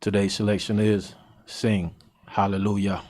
Today's selection is Sing Hallelujah.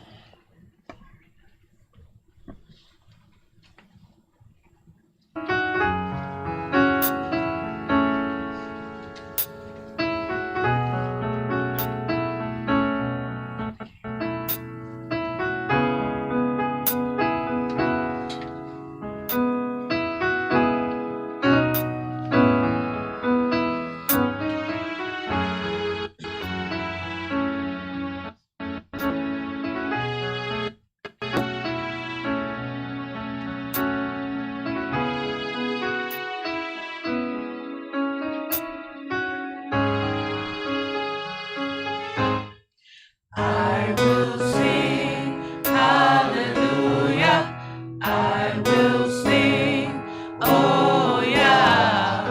I will sing hallelujah. I will sing, oh yeah.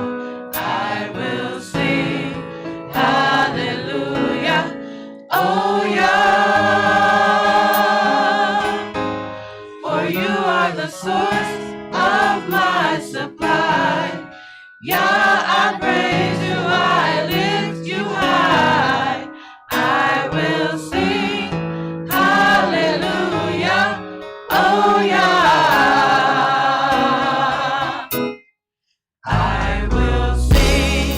I will sing hallelujah, oh yeah. For you are the source of my supply. Yeah, I praise you, I lift you high. I will sing hallelujah, oh yeah. I will sing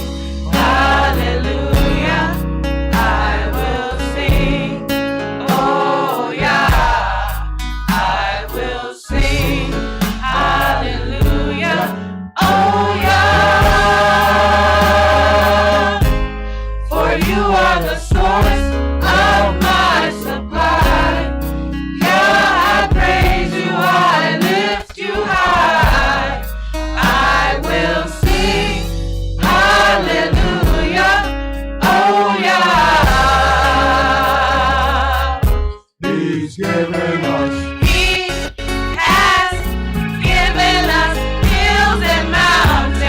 hallelujah. I will sing, oh yeah. I will sing hallelujah, oh yeah. For you are the source of my supply. Yeah, I praise you, I lift you high. I will sing hallelujah, oh yeah. He's given us. He has given us hills and mountains.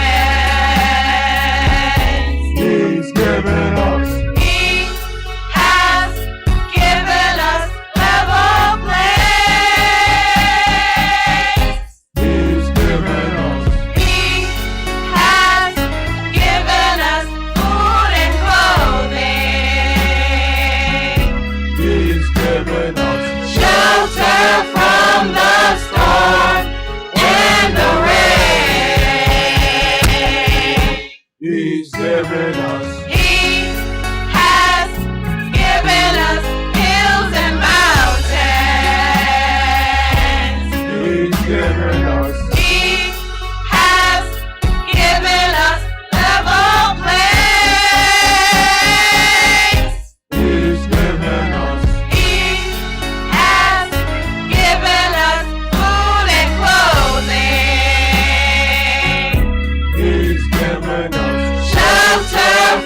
He's given us. He has given us level plains. He's given us. He has given us food and clothing. He's given us. Shelter from the storm and the rain. He's given us. He has given us hills and mountains. He's given us. He has given us level plains. He's given us. He has given us food and clothing. He's given us. Shelter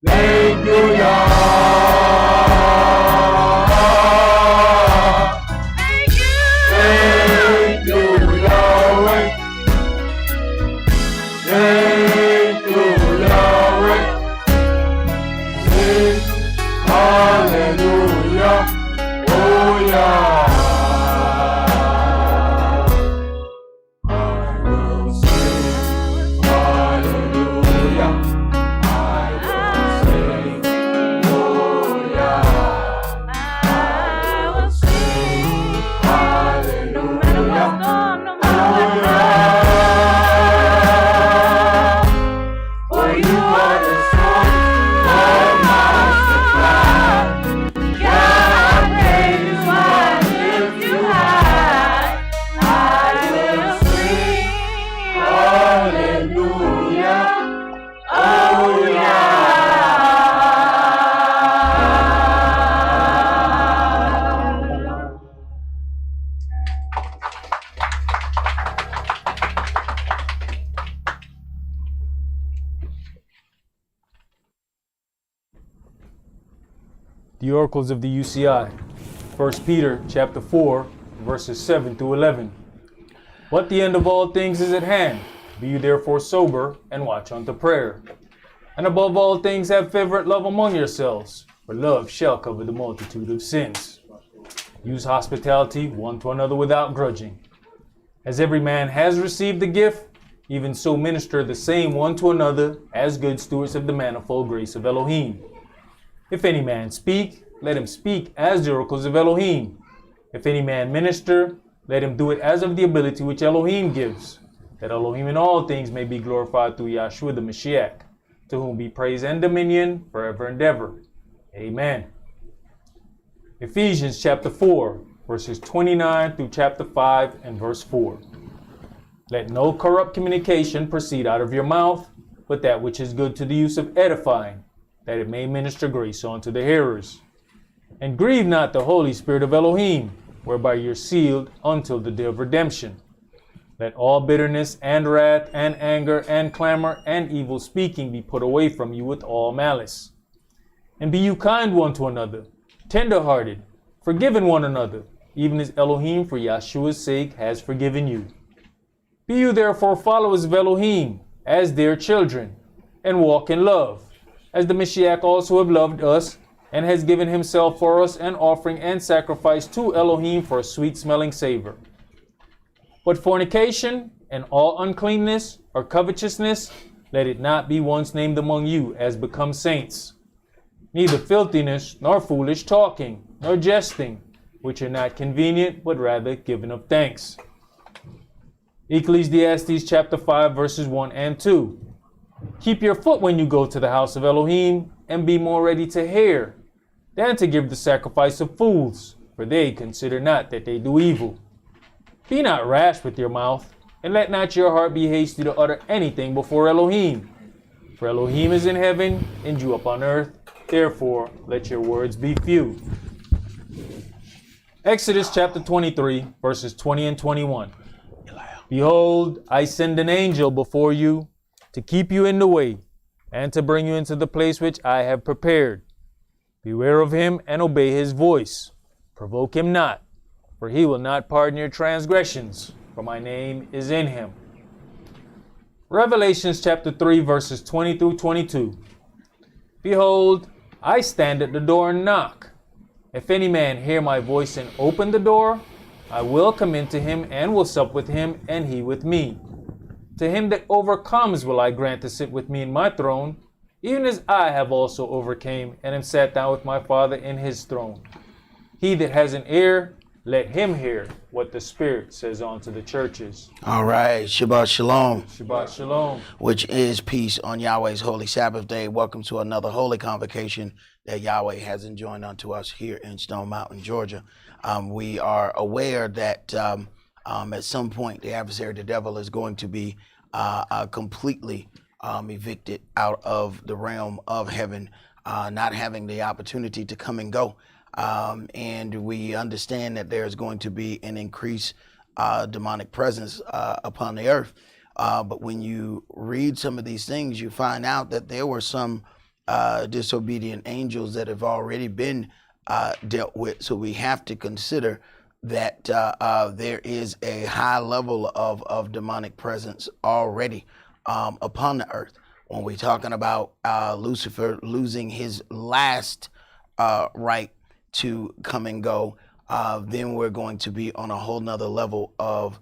Thank you, Yah. Thank you, Yahweh. Thank you, Yahweh. Sing hallelujah. Oh, yeah. I will sing hallelujah. I will sing, oh, yeah. I will sing hallelujah. For you are the source of my supply. God, praise you, I lift you high. I will sing hallelujah. Oh, yeah. The oracles of the UCI. 1 Peter chapter 4, verses 7 through 11. But the end of all things is at hand. Be you therefore sober, and watch unto prayer. And above all things have fervent love among yourselves, for love shall cover the multitude of sins. Use hospitality one to another without grudging. As every man has received the gift, even so minister the same one to another as good stewards of the manifold grace of Elohim. If any man speak, let him speak as the oracles of Elohim. If any man minister, let him do it as of the ability which Elohim gives, that Elohim in all things may be glorified through Yahshua the Mashiach, to whom be praise and dominion forever and ever. Amen. Ephesians chapter 4, verses 29 through chapter 5 and verse 4. Let no corrupt communication proceed out of your mouth, but that which is good to the use of edifying, that it may minister grace unto the hearers. And grieve not the Holy Spirit of Elohim, whereby you're sealed until the day of redemption. Let all bitterness and wrath and anger and clamor and evil speaking be put away from you with all malice. And be you kind one to another, tender-hearted, forgiving one another, even as Elohim for Yahshua's sake has forgiven you. Be you therefore followers of Elohim, as dear children, and walk in love, as the Mashiach also have loved us, and has given himself for us an offering and sacrifice to Elohim for a sweet-smelling savor. But fornication and all uncleanness or covetousness, let it not be once named among you as becomes saints. Neither filthiness, nor foolish talking, nor jesting, which are not convenient, but rather giving of thanks. Ecclesiastes chapter 5, verses 1 and 2. Keep your foot when you go to the house of Elohim, and be more ready to hear than to give the sacrifice of fools, for they consider not that they do evil. Be not rash with your mouth, and let not your heart be hasty to utter anything before Elohim. For Elohim is in heaven, and you upon earth, therefore let your words be few. Exodus chapter 23, verses 20 and 21. Behold, I send an angel before you, to keep you in the way, and to bring you into the place which I have prepared. Beware of him and obey his voice. Provoke him not, for he will not pardon your transgressions, for my name is in him. Revelations chapter 3, verses 20 through 22. Behold, I stand at the door and knock. If any man hear my voice and open the door, I will come into him and will sup with him, and he with me. To him that overcomes will I grant to sit with me in my throne, even as I have also overcame, and am sat down with my Father in his throne. He that has an ear, let him hear what the Spirit says unto the churches. All right, Shabbat Shalom, Shabbat Shalom. which is peace on Yahweh's holy Sabbath day. Welcome to another holy convocation that Yahweh has enjoined unto us here in Stone Mountain, Georgia. We are aware that at some point the adversary, the devil, is going to be completely evicted out of the realm of heaven, not having the opportunity to come and go. And we understand that there's going to be an increased demonic presence upon the earth. But when you read some of these things, you find out that there were some disobedient angels that have already been dealt with. So we have to consider that there is a high level of demonic presence already upon the earth. When we're talking about Lucifer losing his last right to come and go, then we're going to be on a whole nother level of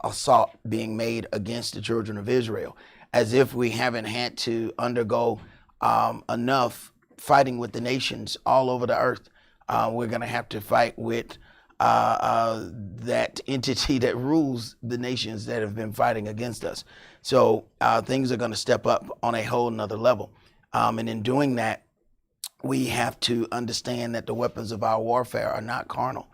assault being made against the children of Israel, as if we haven't had to undergo enough fighting with the nations all over the earth. We're going to have to fight with that entity that rules the nations that have been fighting against us. So things are going to step up on a whole nother level. And in doing that, we have to understand that the weapons of our warfare are not carnal.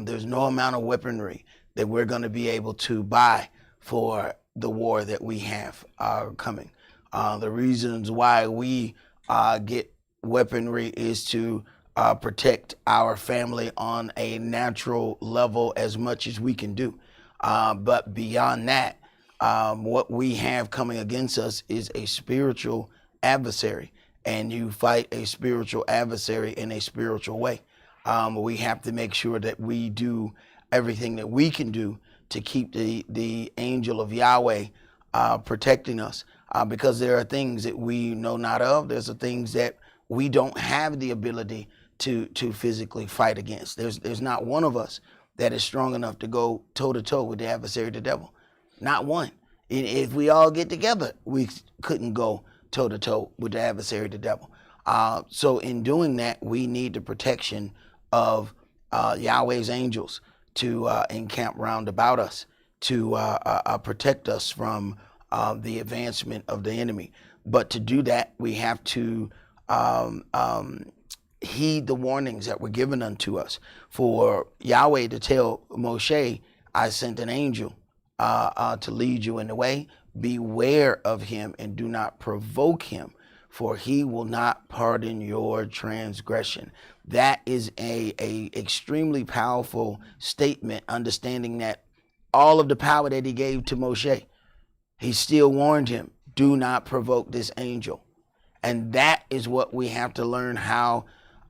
There's no amount of weaponry that we're going to be able to buy for the war that we have coming. The reasons why we get weaponry is to protect our family on a natural level as much as we can do. But beyond that, what we have coming against us is a spiritual adversary, and you fight a spiritual adversary in a spiritual way. We have to make sure that we do everything that we can do to keep the angel of Yahweh protecting us, because there are things that we know not of. There's the things that we don't have the ability to physically fight against. There's not one of us that is strong enough to go toe to toe with the adversary, the devil. Not one. If we all get together, we couldn't go toe to toe with the adversary, the devil. So in doing that, we need the protection of Yahweh's angels to encamp round about us, to protect us from the advancement of the enemy. But to do that, we have to heed the warnings that were given unto us. For Yahweh to tell Moshe, I sent an angel to lead you in the way. Beware of him and do not provoke him, for he will not pardon your transgression. That is a extremely powerful statement, understanding that all of the power that he gave to Moshe, he still warned him, do not provoke this angel. And that is what we have to learn how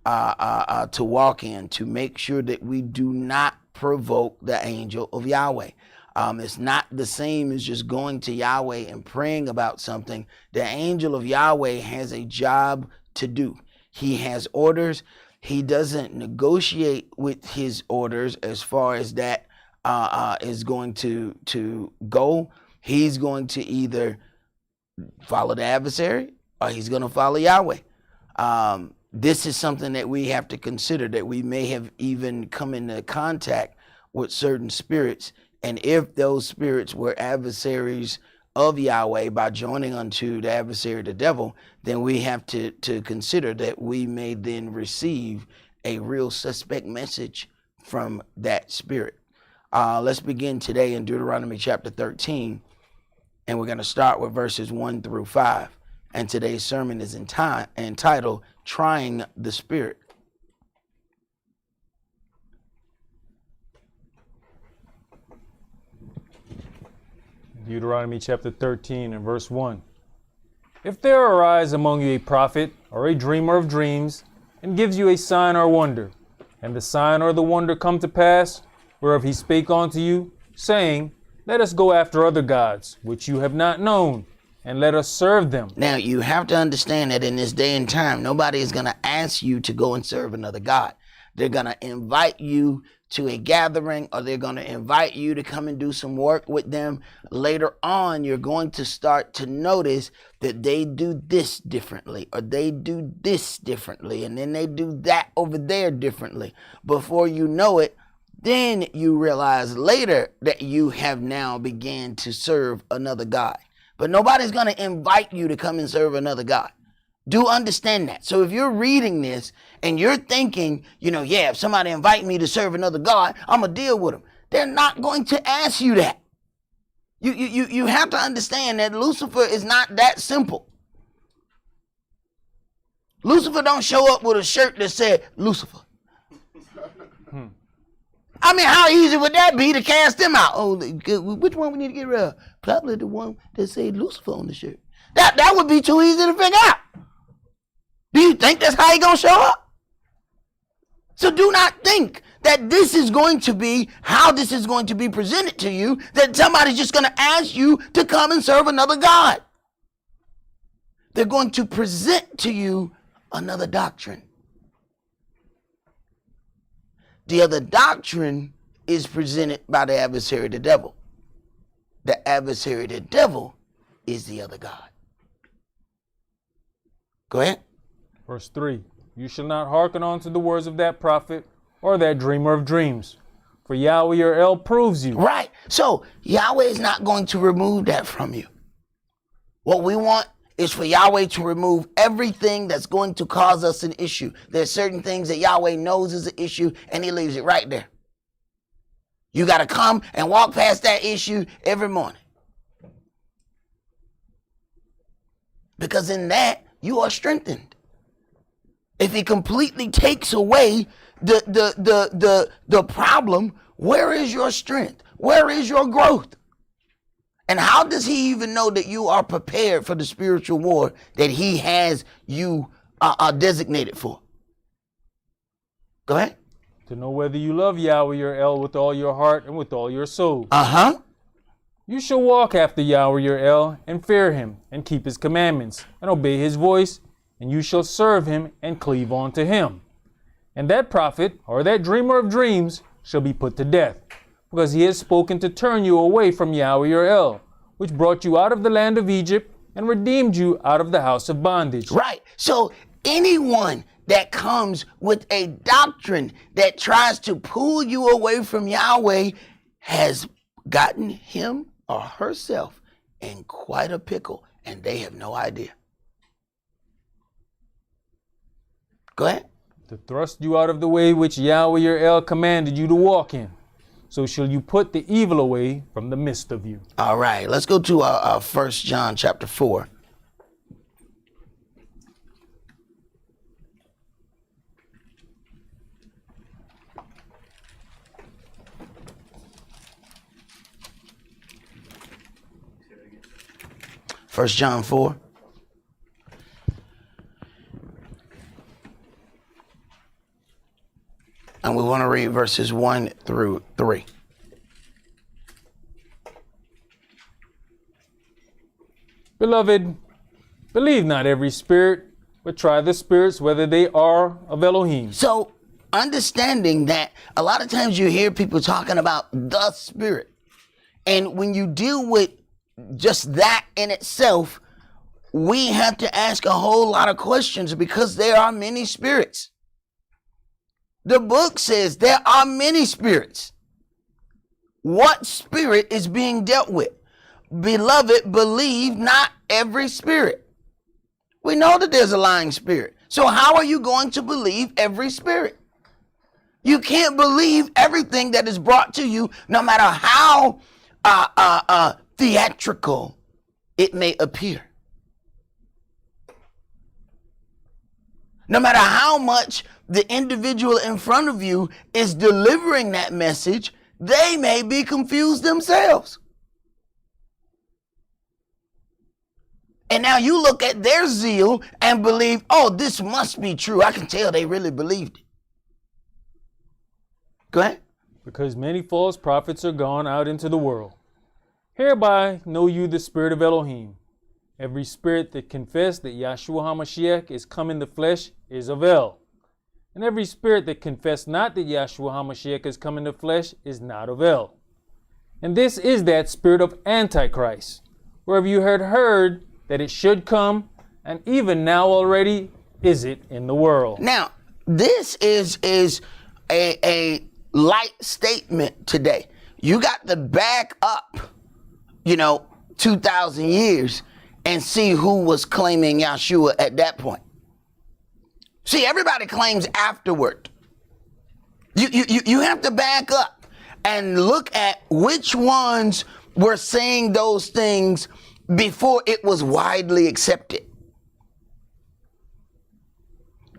to walk in, to make sure that we do not provoke the angel of Yahweh. It's not the same as just going to Yahweh and praying about something. The angel of Yahweh has a job to do. He has orders. He doesn't negotiate with his orders as far as that is going to go. He's going to either follow the adversary or he's going to follow Yahweh. This is something that we have to consider, that we may have even come into contact with certain spirits. And if those spirits were adversaries of Yahweh by joining unto the adversary, the devil, then we have to consider that we may then receive a real suspect message from that spirit. Let's begin today in Deuteronomy chapter 13, and we're going to start with verses 1 through 5. And today's sermon is entitled, Trying the Spirit. Deuteronomy chapter 13 and verse 1. If there arise among you a prophet or a dreamer of dreams, and gives you a sign or wonder, and the sign or the wonder come to pass, whereof he spake unto you, saying, let us go after other gods, which you have not known, and let us serve them. Now, you have to understand that in this day and time, nobody is going to ask you to go and serve another god. They're going to invite you to a gathering, or they're going to invite you to come and do some work with them. Later on, you're going to start to notice that they do this differently, or they do this differently, and then they do that over there differently. Before you know it, then you realize later that you have now began to serve another god. But nobody's going to invite you to come and serve another god. Do understand that. So if you're reading this and you're thinking, if somebody invite me to serve another god, I'm going to deal with them. They're not going to ask you that. You have to understand that Lucifer is not that simple. Lucifer don't show up with a shirt that said Lucifer. I mean, how easy would that be to cast them out? Oh, which one we need to get rid of? Probably the one that said Lucifer on the shirt. That would be too easy to figure out. Do you think that's how he gonna show up? So do not think that this is going to be how this is going to be presented to you, that somebody's just going to ask you to come and serve another God. They're going to present to you another doctrine. The other doctrine is presented by the adversary, the devil. The adversary, the devil, is the other God. Go ahead. Verse 3. You shall not hearken unto the words of that prophet or that dreamer of dreams, for Yahweh your El proves you. Right. So Yahweh is not going to remove that from you. What we want is for Yahweh to remove everything that's going to cause us an issue. There's certain things that Yahweh knows is an issue, and he leaves it right there. You got to come and walk past that issue every morning. Because in that, you are strengthened. If he completely takes away the problem, where is your strength? Where is your growth? And how does he even know that you are prepared for the spiritual war that he has you designated for? Go ahead. To know whether you love Yahweh your El with all your heart and with all your soul. You shall walk after Yahweh your El and fear him and keep his commandments and obey his voice, and you shall serve him and cleave unto him. And that prophet or that dreamer of dreams shall be put to death, because he has spoken to turn you away from Yahweh your El, which brought you out of the land of Egypt and redeemed you out of the house of bondage. Right. So anyone that comes with a doctrine that tries to pull you away from Yahweh has gotten him or herself in quite a pickle, and they have no idea. Go ahead. To thrust you out of the way which Yahweh your El commanded you to walk in, so shall you put the evil away from the midst of you. All right, let's go to 1 John chapter 4. First John 4. And we want to read verses 1 through 3. Beloved, believe not every spirit, but try the spirits whether they are of Elohim. So understanding that a lot of times you hear people talking about the spirit. And when you deal with just that in itself, we have to ask a whole lot of questions because there are many spirits. The book says there are many spirits. What spirit is being dealt with? Beloved, believe not every spirit. We know that there's a lying spirit. So how are you going to believe every spirit? You can't believe everything that is brought to you, no matter how theatrical it may appear. No matter how much the individual in front of you is delivering that message, they may be confused themselves. And now you look at their zeal and believe, oh, this must be true. I can tell they really believed it. Go ahead. Because many false prophets are gone out into the world. Hereby know you the spirit of Elohim. Every spirit that confess that Yahshua HaMashiach is come in the flesh is of El. And every spirit that confess not that Yahshua HaMashiach is come in the flesh is not of El. And this is that spirit of Antichrist, wherever you had heard that it should come, and even now already is it in the world. Now, this is a light statement today. You got to back up, 2,000 years and see who was claiming Yahshua at that point. See, everybody claims afterward. You have to back up and look at which ones were saying those things before it was widely accepted.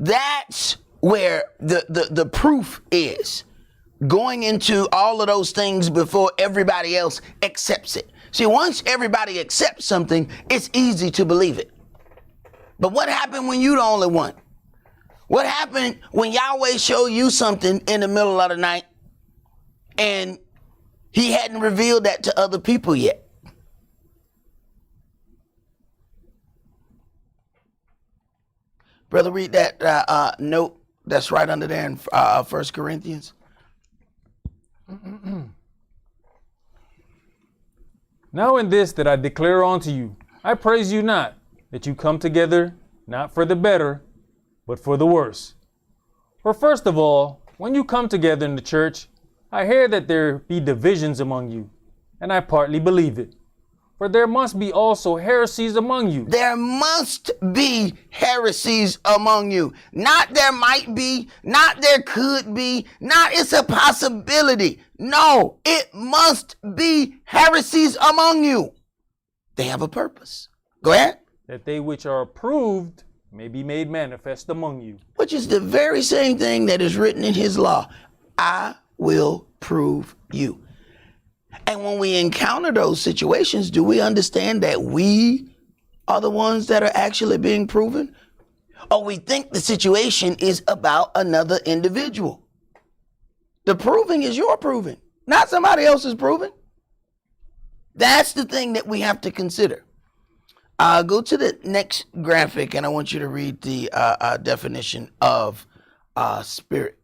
That's where the proof is. Going into all of those things before everybody else accepts it. See, once everybody accepts something, it's easy to believe it. But what happened when you're the only one? What happened when Yahweh showed you something in the middle of the night and he hadn't revealed that to other people yet? Brother, read that note that's right under there in 1 Corinthians. Now in this that I declare unto you, I praise you not, that you come together, not for the better, but for the worse. For first of all, when you come together in the church, I hear that there be divisions among you, and I partly believe it. For there must be also heresies among you. There must be heresies among you. Not there might be, not there could be, not it's a possibility. No, it must be heresies among you. They have a purpose. Go ahead. That they which are approved may be made manifest among you. Which is the very same thing that is written in his law. I will prove you. And when we encounter those situations, do we understand that we are the ones that are actually being proven? Or we think the situation is about another individual? The proving is your proving, not somebody else's proving. That's the thing that we have to consider. Go to the next graphic, and I want you to read the definition of spirit.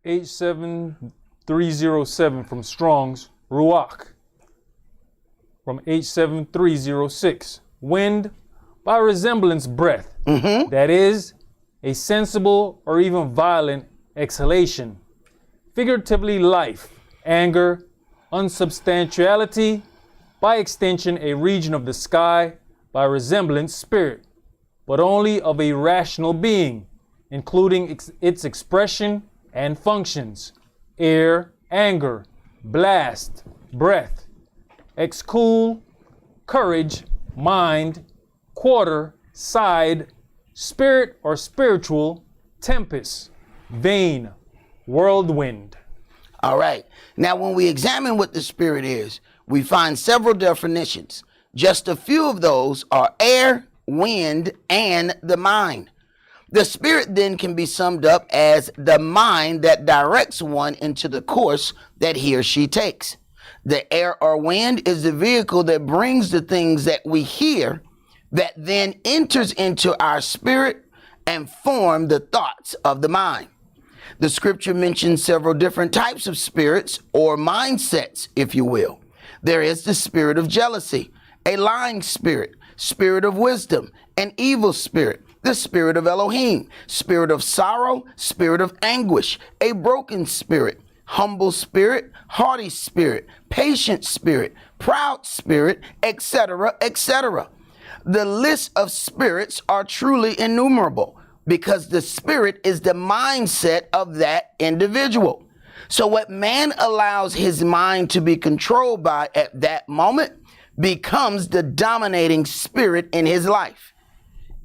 H7307 from Strong's, Ruach. From H7306, wind, by resemblance breath. That is, a sensible or even violent exhalation. Figuratively life, anger, unsubstantiality, by extension a region of the sky, by resemblance spirit, but only of a rational being, including its expression and functions. Air, anger, blast, breath, excool, courage, mind, quarter, side, spirit or spiritual, tempest, vein, whirlwind. All right. Now, when we examine what the spirit is, we find several definitions. Just a few of those are air, wind, and the mind. The spirit then can be summed up as the mind that directs one into the course that he or she takes. The air or wind is the vehicle that brings the things that we hear that then enters into our spirit and form the thoughts of the mind. The scripture mentions several different types of spirits or mindsets, if you will. There is the spirit of jealousy, a lying spirit, spirit of wisdom, an evil spirit, the spirit of Elohim, spirit of sorrow, spirit of anguish, a broken spirit, humble spirit, haughty spirit, patient spirit, proud spirit, etc., etc. The list of spirits are truly innumerable because the spirit is the mindset of that individual. So what man allows his mind to be controlled by at that moment becomes the dominating spirit in his life.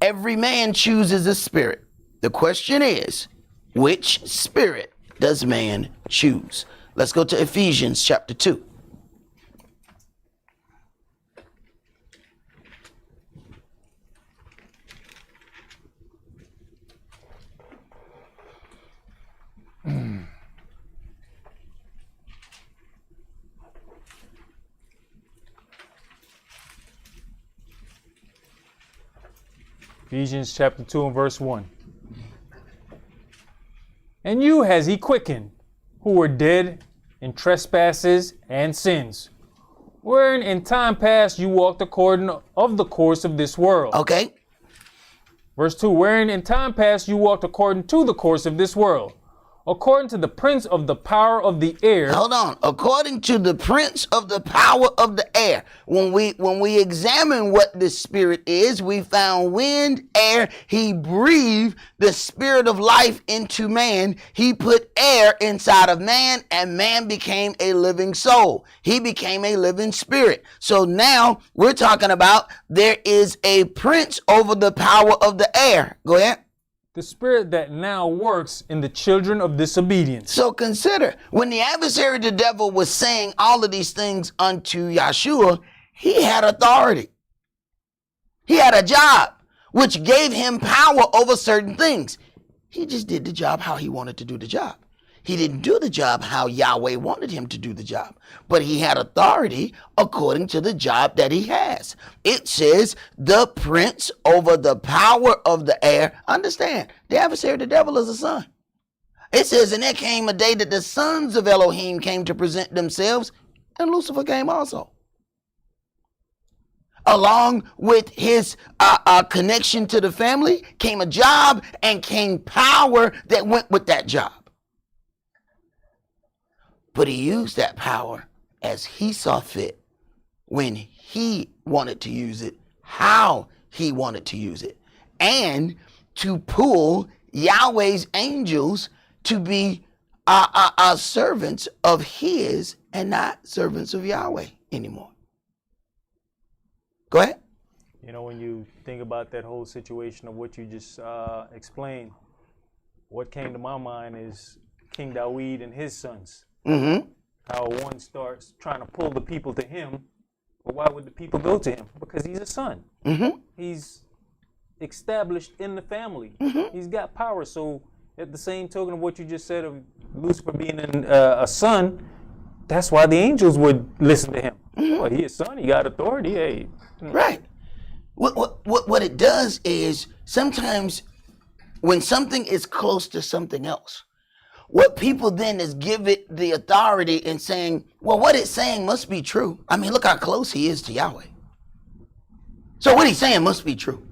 Every man chooses a spirit. The question is, which spirit does man choose? Let's go to Ephesians chapter 2. Ephesians chapter 2 and verse 1. And you has he quickened, who were dead in trespasses and sins, wherein in time past you walked according of the course of this world. Okay. Verse 2, wherein in time past you walked according to the course of this world, according to the prince of the power of the air. Hold on. According to the prince of the power of the air. When we examine what the spirit is, we found wind, air. He breathed the spirit of life into man. He put air inside of man, and man became a living soul. He became a living spirit. So now we're talking about there is a prince over the power of the air. Go ahead. The spirit that now works in the children of disobedience. So consider, when the adversary, the devil, was saying all of these things unto Yahshua, he had authority. He had a job, which gave him power over certain things. He just did the job how he wanted to do the job. He didn't do the job how Yahweh wanted him to do the job, but he had authority according to the job that he has. It says the prince over the power of the air. Understand, the adversary, the devil, is a son. It says, and there came a day that the sons of Elohim came to present themselves, and Lucifer came also. Along with his connection to the family came a job and came power that went with that job. But he used that power as he saw fit, when he wanted to use it, how he wanted to use it, and to pull Yahweh's angels to be servants of his and not servants of Yahweh anymore. Go ahead. You know, when you think about that whole situation of what you just explained, what came to my mind is King Dawid and his sons. Mm-hmm. How one starts trying to pull the people to him, but why would the people go to him? Because he's a son. Mm-hmm. He's established in the family. Mm-hmm. He's got power. So at the same token of what you just said of Lucifer being a son, that's why the angels would listen to him. Mm-hmm. Well, he's a son. He got authority. Hey. Right. What it does is sometimes when something is close to something else, what people then is give it the authority and saying, well, what it's saying must be true. I mean, look how close he is to Yahweh. So what he's saying must be true.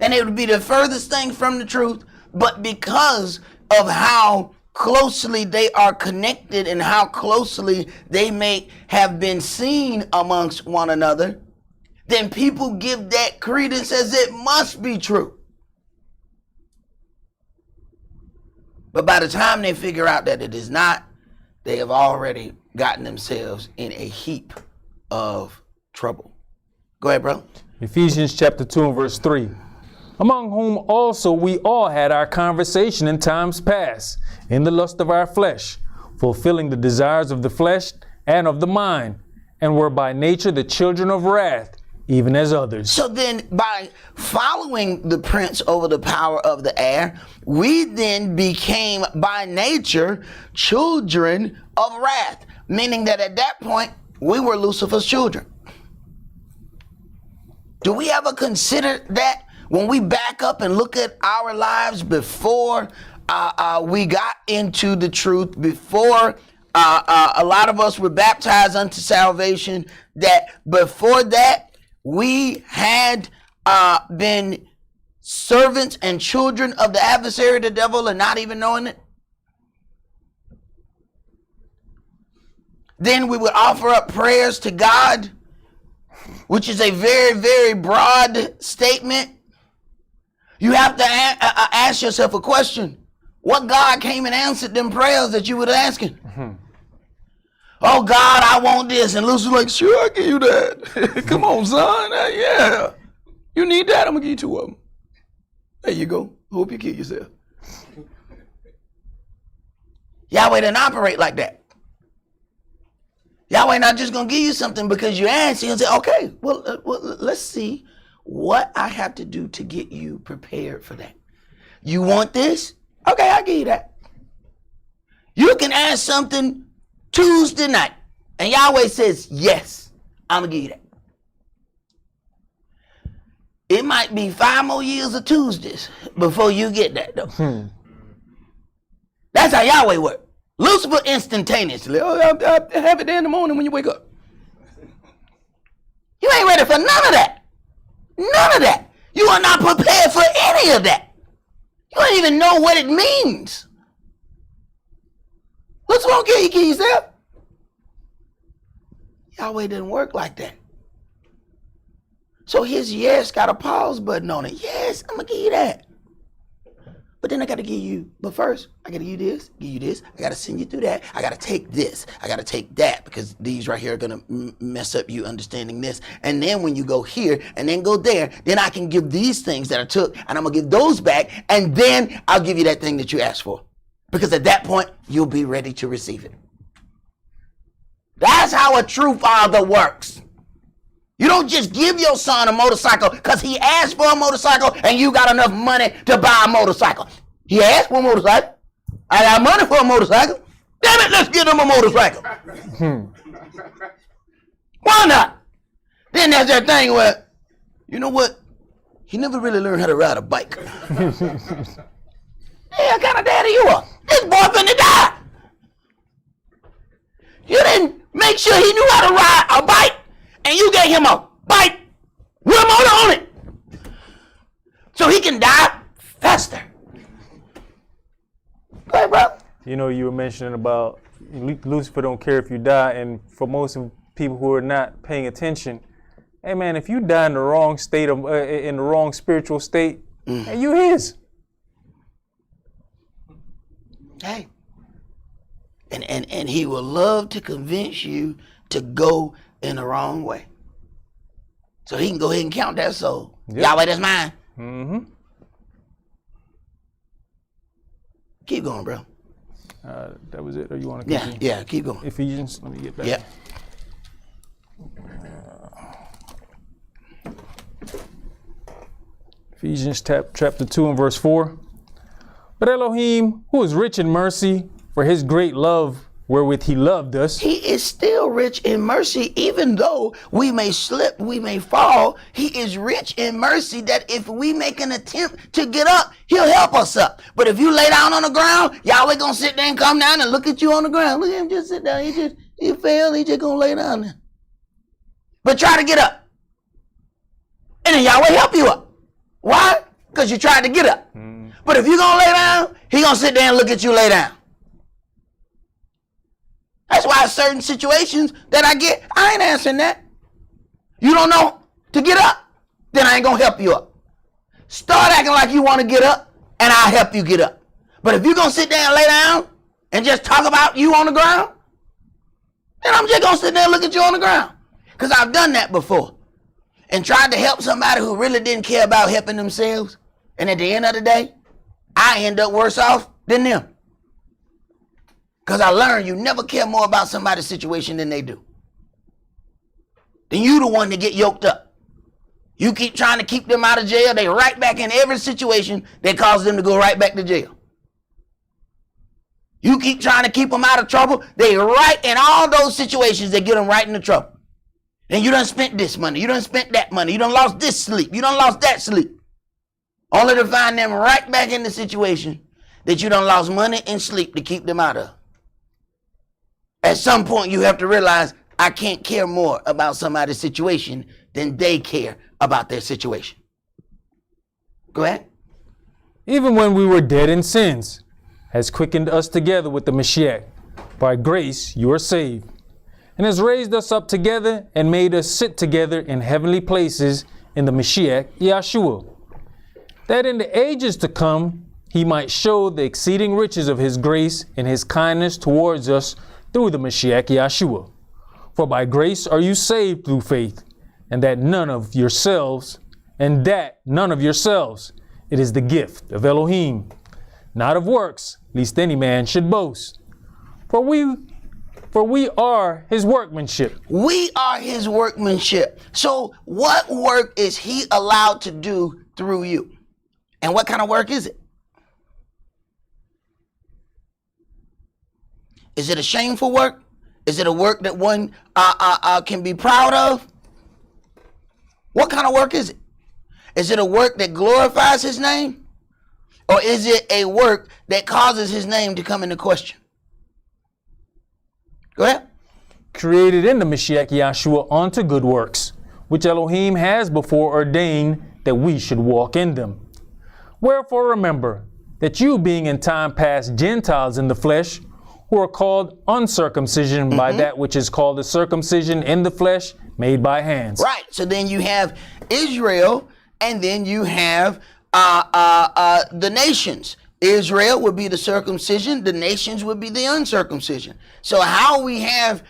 And it would be the furthest thing from the truth, but because of how closely they are connected and how closely they may have been seen amongst one another, then people give that credence as it must be true. But by the time they figure out that it is not, they have already gotten themselves in a heap of trouble. Go ahead, bro. Ephesians chapter 2 and verse 3. Among whom also we all had our conversation in times past, in the lust of our flesh, fulfilling the desires of the flesh and of the mind, and were by nature the children of wrath, even as others. So then by following the prince over the power of the air, we then became by nature children of wrath, meaning that at that point we were Lucifer's children. Do we ever consider that when we back up and look at our lives before we got into the truth, before a lot of us were baptized unto salvation, that before that we had been servants and children of the adversary, the devil, and not even knowing it? Then we would offer up prayers to God, which is a very, very broad statement. You have to ask yourself a question. What God came and answered them prayers that you were asking? Mm-hmm. Oh, God, I want this. And Lucy's like, sure, I'll give you that. Come on, son. Yeah. You need that? I'm going to give you 2 of them. There you go. Hope you kill yourself. Yahweh didn't operate like that. Yahweh not just going to give you something because you asked. He'll say, okay, well, let's see what I have to do to get you prepared for that. You want this? Okay, I'll give you that. You can ask something Tuesday night, and Yahweh says, yes, I'm going to give you that. It might be 5 more years of Tuesdays before you get that, though. That's how Yahweh works. Lucifer instantaneously. Oh, I'll have it there in the morning when you wake up. You ain't ready for none of that. None of that. You are not prepared for any of that. You don't even know what it means. Lucifer won't give you keys there. Yahweh didn't work like that. So his yes got a pause button on it. Yes, I'm going to give you that. But then I got to give you, but first, I got to give you this, I got to send you through that. I got to take this. I got to take that because these right here are going to mess up you understanding this. And then when you go here and then go there, then I can give these things that I took and I'm going to give those back. And then I'll give you that thing that you asked for. Because at that point, you'll be ready to receive it. That's how a true father works. You don't just give your son a motorcycle because he asked for a motorcycle and you got enough money to buy a motorcycle. He asked for a motorcycle. I got money for a motorcycle. Damn it, let's get him a motorcycle. Why not? Then there's that thing where, you know what? He never really learned how to ride a bike. Hey, what kind of daddy you are? This boy finna die. You didn't make sure he knew how to ride a bike, and you gave him a bike with a motor on it, so he can die faster. Go ahead, bro. You know, you were mentioning about Lucifer don't care if you die, and for most of people who are not paying attention, hey man, if you die in the wrong state of, in the wrong spiritual state, hey, you his. Hey. And he will love to convince you to go in the wrong way. So he can go ahead and count that soul. Yep. Yahweh, that's mine. Mm-hmm. Keep going, bro. That was it, or you want to continue? Yeah, keep going. Ephesians, let me get back. Yeah. Ephesians chapter 2 and verse 4. But Elohim, who is rich in mercy, for his great love wherewith he loved us. He is still rich in mercy, even though we may slip, we may fall. He is rich in mercy that if we make an attempt to get up, he'll help us up. But if you lay down on the ground, Yahweh gonna sit there and come down and look at you on the ground. Look at him just sit down. He failed. He just gonna lay down there. But try to get up. And then Yahweh help you up. Why? Because you tried to get up. But if you're gonna lay down, he gonna sit there and look at you lay down. That's why certain situations that I get, I ain't answering that. You don't know to get up, then I ain't gonna help you up. Start acting like you want to get up, and I'll help you get up. But if you're gonna sit there and lay down and just talk about you on the ground, then I'm just gonna sit there and look at you on the ground. Because I've done that before. And tried to help somebody who really didn't care about helping themselves. And at the end of the day, I end up worse off than them. Because I learned you never care more about somebody's situation than they do. Then you the one to get yoked up. You keep trying to keep them out of jail, they right back in every situation that causes them to go right back to jail. You keep trying to keep them out of trouble, they right in all those situations that get them right into trouble. And you done spent this money, you done spent that money, you done lost this sleep, you done lost that sleep. Only to find them right back in the situation that you done lost money and sleep to keep them out of. At some point, you have to realize, I can't care more about somebody's situation than they care about their situation. Go ahead. Even when we were dead in sins, has quickened us together with the Mashiach. By grace, you are saved. And has raised us up together and made us sit together in heavenly places in the Mashiach, Yahshua. That in the ages to come, he might show the exceeding riches of his grace and his kindness towards us through the Mashiach Yahshua. For by grace are you saved through faith, and that none of yourselves. It is the gift of Elohim, not of works, lest any man should boast. For we are his workmanship. We are his workmanship. So what work is he allowed to do through you? And what kind of work is it? Is it a shameful work? Is it a work that one can be proud of? What kind of work is it? Is it a work that glorifies his name? Or is it a work that causes his name to come into question? Go ahead. Created in the Mashiach Yahshua unto good works, which Elohim has before ordained that we should walk in them. Wherefore remember that you, being in time past Gentiles in the flesh, who are called uncircumcision by that which is called the circumcision in the flesh made by hands. Right. So then you have Israel, and then you have the nations. Israel would be the circumcision. The nations would be the uncircumcision. So how we have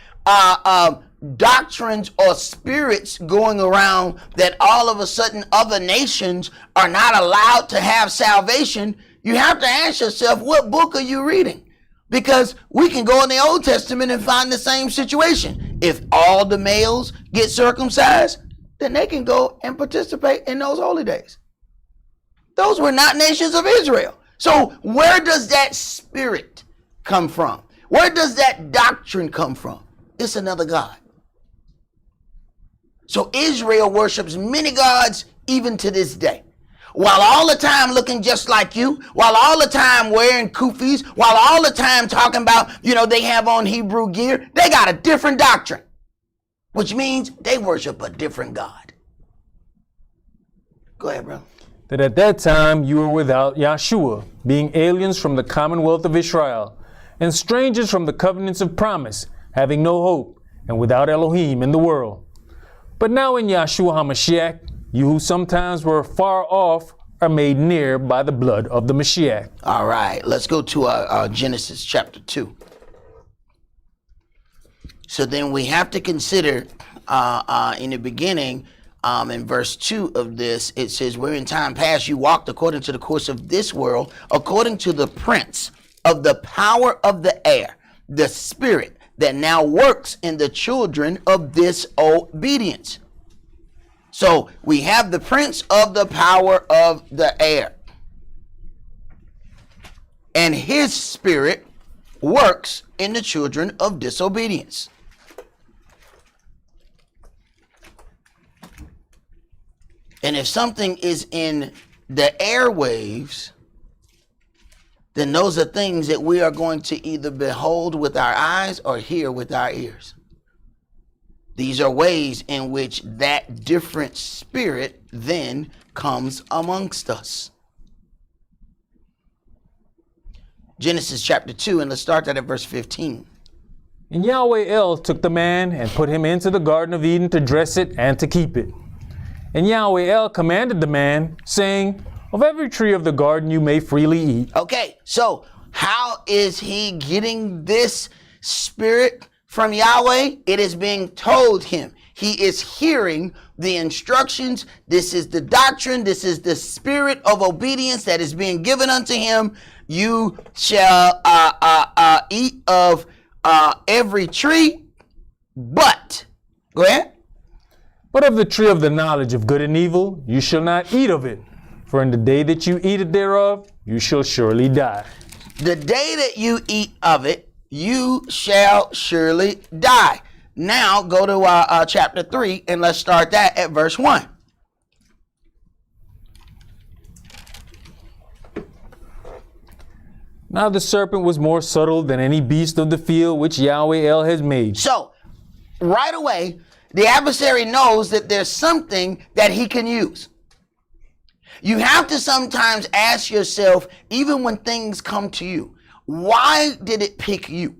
doctrines or spirits going around that all of a sudden other nations are not allowed to have salvation, you have to ask yourself, what book are you reading? Because we can go in the Old Testament and find the same situation. If all the males get circumcised, then they can go and participate in those holy days. Those were not nations of Israel. So where does that spirit come from? Where does that doctrine come from? It's another God. So Israel worships many gods even to this day. While all the time looking just like you, while all the time wearing kufis, while all the time talking about, they have on Hebrew gear, they got a different doctrine, which means they worship a different God. Go ahead, bro. That at that time you were without Yahshua, being aliens from the commonwealth of Israel, and strangers from the covenants of promise, having no hope, and without Elohim in the world. But now in Yahshua HaMashiach, you who sometimes were far off are made near by the blood of the Mashiach. All right, let's go to Genesis chapter 2. So then we have to consider in the beginning, in verse 2 of this, it says, where in time past you walked according to the course of this world, according to the prince of the power of the air, the spirit that now works in the children of disobedience. So we have the prince of the power of the air, and his spirit works in the children of disobedience. And if something is in the airwaves, then those are things that we are going to either behold with our eyes or hear with our ears. These are ways in which that different spirit then comes amongst us. Genesis chapter 2, and let's start that at verse 15. And Yahweh El took the man and put him into the Garden of Eden to dress it and to keep it. And Yahweh El commanded the man, saying, of every tree of the garden you may freely eat. Okay, so how is he getting this spirit from Yahweh? It is being told him. He is hearing the instructions. This is the doctrine. This is the spirit of obedience that is being given unto him. You shall eat of every tree, but, go ahead. But of the tree of the knowledge of good and evil, you shall not eat of it. For in the day that you eat it thereof, you shall surely die. The day that you eat of it, you shall surely die. Now go to chapter 3, and let's start that at verse 1. Now the serpent was more subtle than any beast of the field which Yahweh El has made. So, right away, the adversary knows that there's something that he can use. You have to sometimes ask yourself, even when things come to you, why did it pick you?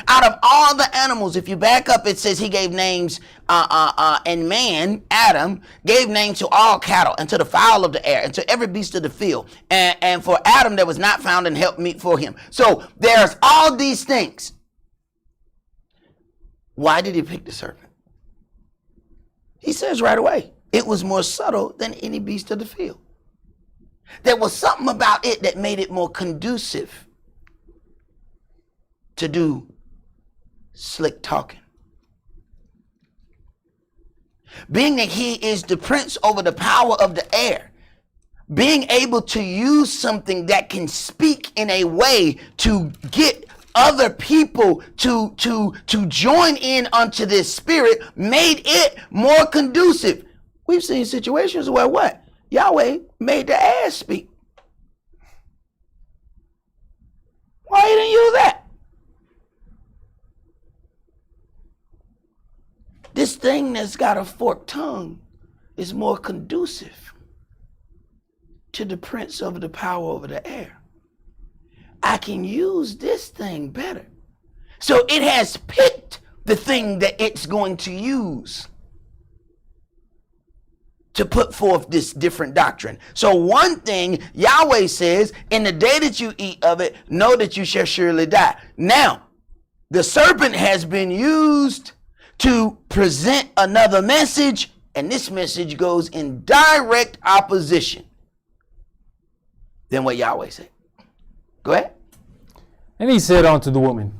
Out of all the animals, if you back up, it says he gave names, and man, Adam, gave names to all cattle, and to the fowl of the air, and to every beast of the field. And for Adam, there was not found an help meet for him. So there's all these things. Why did he pick the serpent? He says right away, it was more subtle than any beast of the field. There was something about it that made it more conducive to do slick talking. Being that he is the prince over the power of the air, being able to use something that can speak in a way to get other people to join in unto this spirit made it more conducive. We've seen situations where what? Yahweh made the ass speak. Why you didn't use that? This thing that's got a forked tongue is more conducive to the prince over the power over the air. I can use this thing better. So it has picked the thing that it's going to use to put forth this different doctrine. So one thing Yahweh says, in the day that you eat of it, know that you shall surely die. Now, the serpent has been used to present another message, and this message goes in direct opposition than what Yahweh said. Go ahead. And he said unto the woman,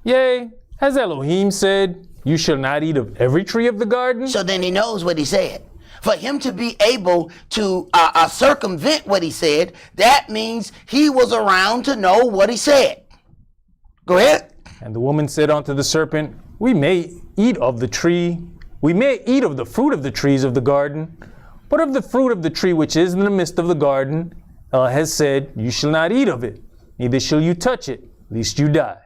Yea, has Elohim said, you shall not eat of every tree of the garden? So then he knows what he said. For him to be able to circumvent what he said, that means he was around to know what he said. Go ahead. And the woman said unto the serpent, we may eat of the fruit of the trees of the garden, but of the fruit of the tree which is in the midst of the garden, Allah has said, you shall not eat of it, neither shall you touch it, lest you die.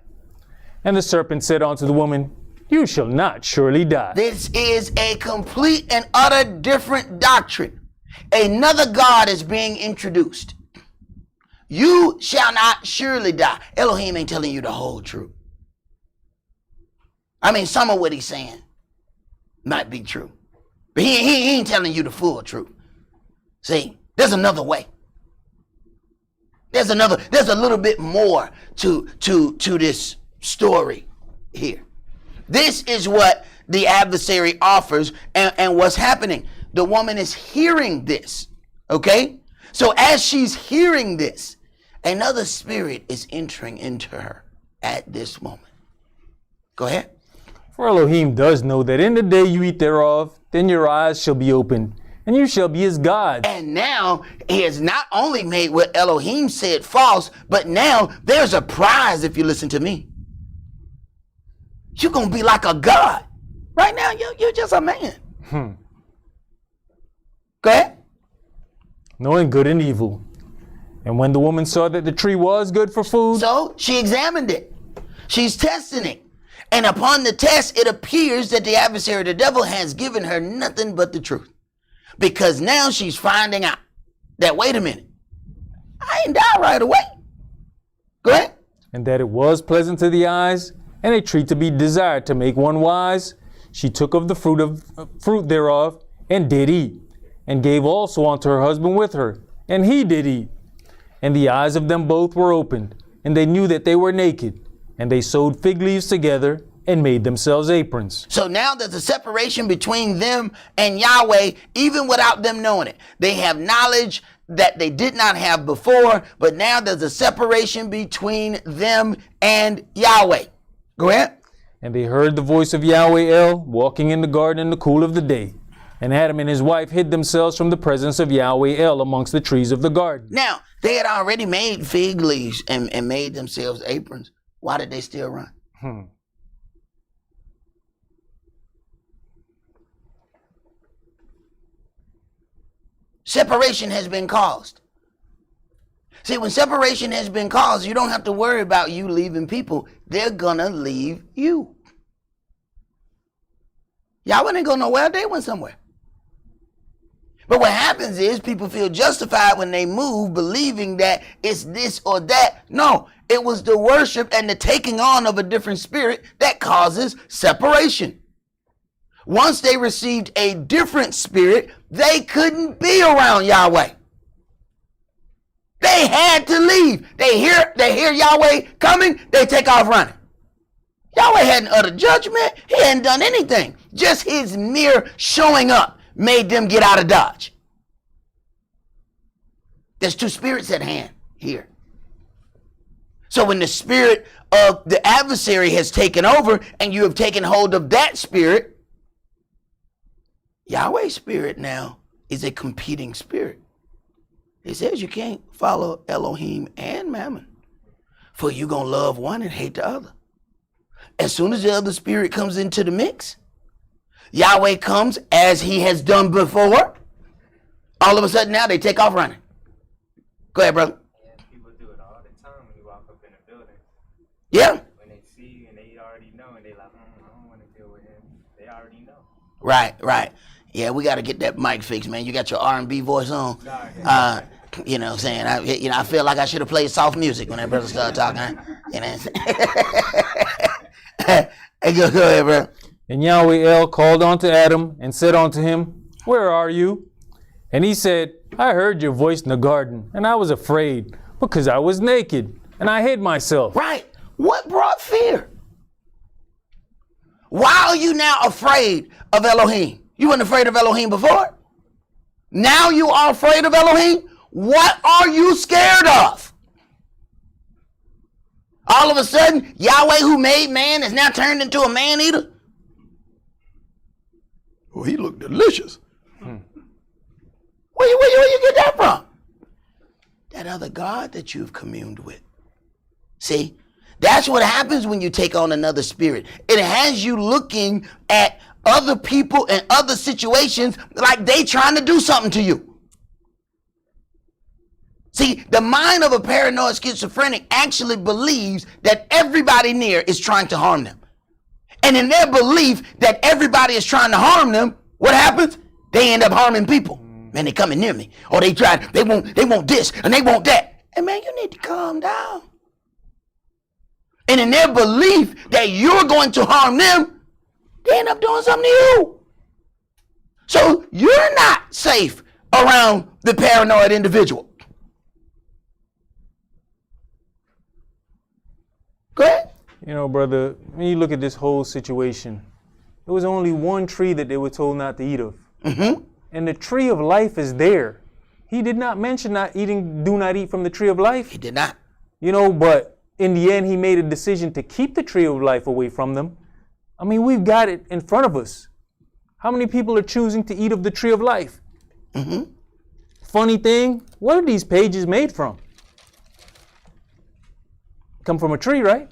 And the serpent said unto the woman, you shall not surely die. This is a complete and utter different doctrine. Another God is being introduced. You shall not surely die. Elohim ain't telling you the whole truth. I mean, some of what he's saying might be true, but he ain't telling you the full truth. See, there's another way. There's a little bit more to this story here. This is what the adversary offers, and what's happening. The woman is hearing this, okay? So as she's hearing this, another spirit is entering into her at this moment. Go ahead. For Elohim does know that in the day you eat thereof, then your eyes shall be opened, and you shall be as gods. And now he has not only made what Elohim said false, but now there's a prize if you listen to me. You're going to be like a god. Right now, you're just a man. Go ahead. Knowing good and evil. And when the woman saw that the tree was good for food, so she examined it. She's testing it. And upon the test, it appears that the adversary, the devil, has given her nothing but the truth. Because now she's finding out that, wait a minute, I ain't died right away. Go ahead. And that it was pleasant to the eyes, and a tree to be desired to make one wise. She took of the fruit thereof, and did eat, and gave also unto her husband with her, and he did eat. And the eyes of them both were opened, and they knew that they were naked. And they sewed fig leaves together and made themselves aprons. So now there's a separation between them and Yahweh, even without them knowing it. They have knowledge that they did not have before, but now there's a separation between them and Yahweh. Go ahead. And they heard the voice of Yahweh El walking in the garden in the cool of the day. And Adam and his wife hid themselves from the presence of Yahweh El amongst the trees of the garden. Now, they had already made fig leaves and made themselves aprons. Why did they still run? Separation has been caused. See, when separation has been caused, you don't have to worry about you leaving people. They're gonna leave you. Y'all wouldn't go nowhere, they went somewhere. But what happens is people feel justified when they move, believing that it's this or that. No, it was the worship and the taking on of a different spirit that causes separation. Once they received a different spirit, they couldn't be around Yahweh. They had to leave. They hear Yahweh coming, they take off running. Yahweh hadn't uttered judgment. He hadn't done anything. Just his mere showing up made them get out of Dodge. There's two spirits at hand here. So when the spirit of the adversary has taken over and you have taken hold of that spirit, Yahweh's spirit now is a competing spirit. It says you can't follow Elohim and Mammon, for you're going to love one and hate the other. As soon as the other spirit comes into the mix, Yahweh comes as he has done before. All of a sudden now they take off running. Go ahead, brother. Yeah, people do it all the time when you walk up in a building. Yeah. When they see you and they already know and they like, I don't want to deal with him. They already know. Right. Yeah, we got to get that mic fixed, man. You got your R&B voice on. You know what I'm saying? I feel like I should have played soft music when that brother started talking. You know what I'm saying? Hey, go ahead, bro. And Yahweh El called unto Adam and said unto him, where are you? And he said, I heard your voice in the garden, and I was afraid, because I was naked, and I hid myself. Right. What brought fear? Why are you now afraid of Elohim? You weren't afraid of Elohim before. Now you are afraid of Elohim? What are you scared of? All of a sudden, Yahweh who made man is now turned into a man-eater? Oh, he looked delicious. Where you get that from? That other God that you've communed with. See, that's what happens when you take on another spirit. It has you looking at other people and other situations like they trying to do something to you. See, the mind of a paranoid schizophrenic actually believes that everybody near is trying to harm them. And in their belief that everybody is trying to harm them, what happens? They end up harming people. Man, they coming near me. Or they want this and they want that. And man, you need to calm down. And in their belief that you're going to harm them, they end up doing something to you. So you're not safe around the paranoid individual. Go ahead. You know, brother, when you look at this whole situation, there was only one tree that they were told not to eat of. Mm-hmm. And the tree of life is there. He did not mention do not eat from the tree of life. He did not. You know, but in the end, he made a decision to keep the tree of life away from them. I mean, we've got it in front of us. How many people are choosing to eat of the tree of life? Mm-hmm. Funny thing, what are these pages made from? Come from a tree, right?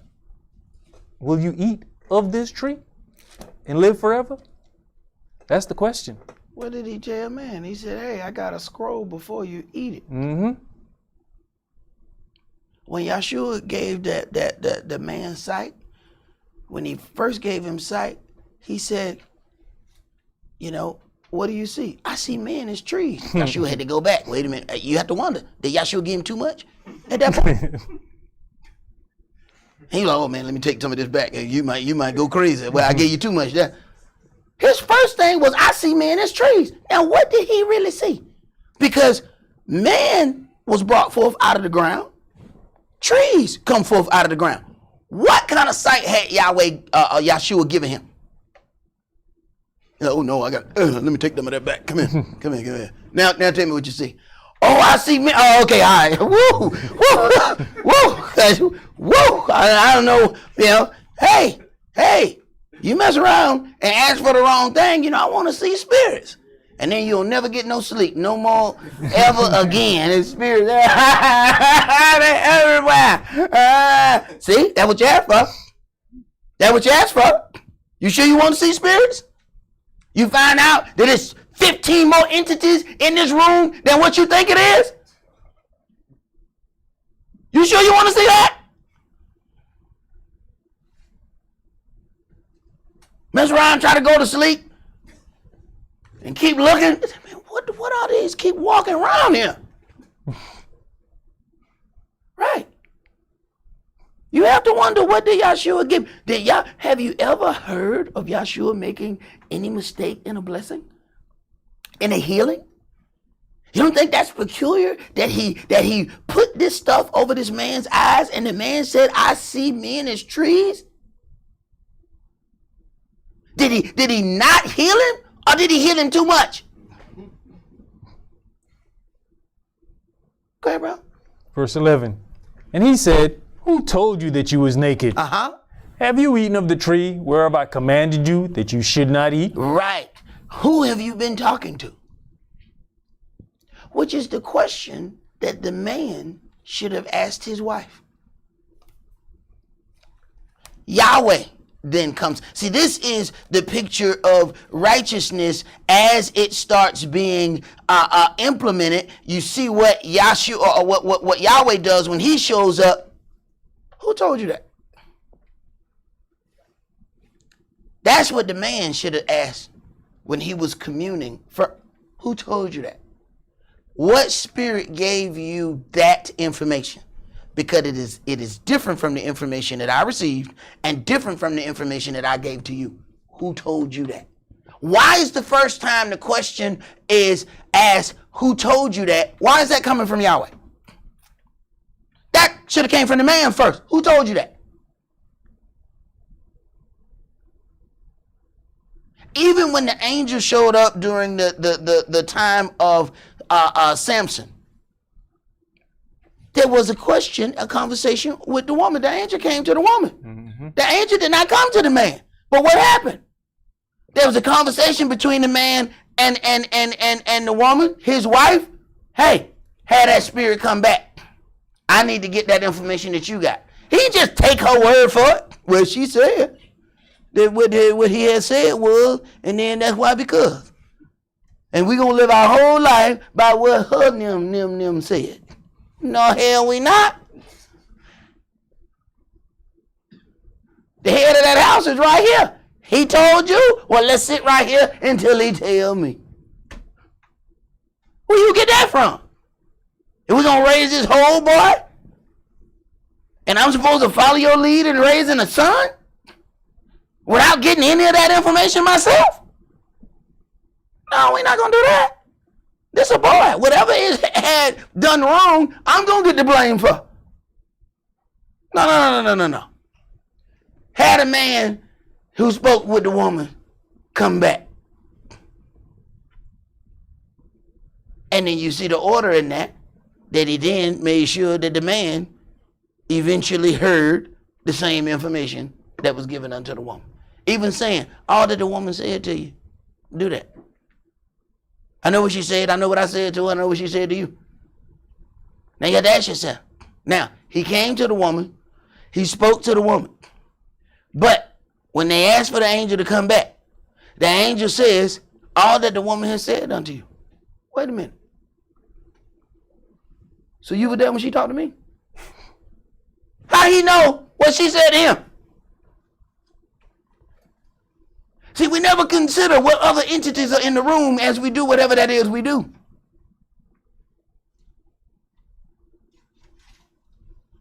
Will you eat of this tree and live forever? That's the question. What did he tell man? He said, hey, I got a scroll before you eat it. Mm-hmm. When Yahshua gave the man sight, when he first gave him sight, he said, you know, what do you see? I see men as trees. Yahshua had to go back. Wait a minute. You have to wonder, did Yahshua give him too much at that point? He like, oh man, let me take some of this back. You might go crazy. Well, I gave you too much there. His first thing was, I see men as trees. Now, what did he really see? Because man was brought forth out of the ground. Trees come forth out of the ground. What kind of sight had Yahshua given him? Oh no, I got. Let me take some of that back. Come here, come here. Now tell me what you see. Oh, I see men. Oh, okay, all right. Woo, woo, woo. I don't know. You know, hey. You mess around and ask for the wrong thing, you know, I want to see spirits. And then you'll never get no sleep, no more, ever again. It's spirits everywhere. See, that's what you asked for. That's what you asked for. You sure you want to see spirits? You find out that there's 15 more entities in this room than what you think it is? You sure you want to see that? Mess around, try to go to sleep, and keep looking. Man, what are these? Keep walking around here. Right. You have to wonder, what did Yahshua give? Have you ever heard of Yahshua making any mistake in a blessing? In a healing? You don't think that's peculiar that he put this stuff over this man's eyes and the man said, I see men as trees? Did he not heal him, or did he heal him too much? Go ahead, bro. Verse 11. And he said, who told you that you was naked? Uh-huh. Have you eaten of the tree whereof I commanded you that you should not eat? Right. Who have you been talking to? Which is the question that the man should have asked his wife. Yahweh then comes. See, this is the picture of righteousness as it starts being implemented. You see what Yahshua, or what Yahweh does when he shows up. Who told you that? That's what the man should have asked when he was communing. Who told you that? What spirit gave you that information? Because it is different from the information that I received and different from the information that I gave to you. Who told you that? Why is the first time the question is asked, who told you that? Why is that coming from Yahweh? That should have came from the man first. Who told you that? Even when the angel showed up during the time of Samson, there was a question, a conversation with the woman. The angel came to the woman. Mm-hmm. The angel did not come to the man. But what happened? There was a conversation between the man And the woman, his wife, hey, had that spirit come back. I need to get that information that you got. He just take her word for it. Well, she said that what he had said was, and then that's why because. And we gonna live our whole life by what her them said. No, hell we not. The head of that house is right here. He told you, well, let's sit right here until he tell me. Where you get that from? If we gonna raise this whole boy, and I'm supposed to follow your lead in raising a son without getting any of that information myself? No, we're not gonna do that. This a boy. Whatever is had done wrong, I'm gonna get the blame for. No. Had a man who spoke with the woman come back. And then you see the order in that he then made sure that the man eventually heard the same information that was given unto the woman. Even saying, all that the woman said to you, do that. I know what she said. I know what I said to her. I know what she said to you. Now you got to ask yourself. Now, he came to the woman. He spoke to the woman. But when they asked for the angel to come back, the angel says, all that the woman has said unto you. Wait a minute. So you were there when she talked to me? How he know what she said to him? See, we never consider what other entities are in the room as we do whatever that is we do.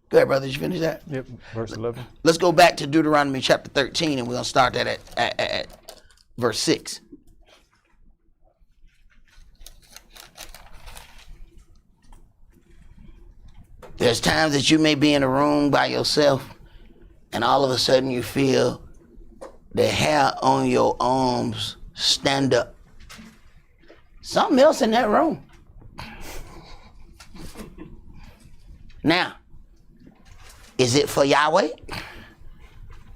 Go ahead, brother. Did you finish that? Yep, verse 11. Let's go back to Deuteronomy chapter 13, and we're going to start that at verse 6. There's times that you may be in a room by yourself, and all of a sudden you feel the hair on your arms stand up. Something else in that room. Now, is it for Yahweh?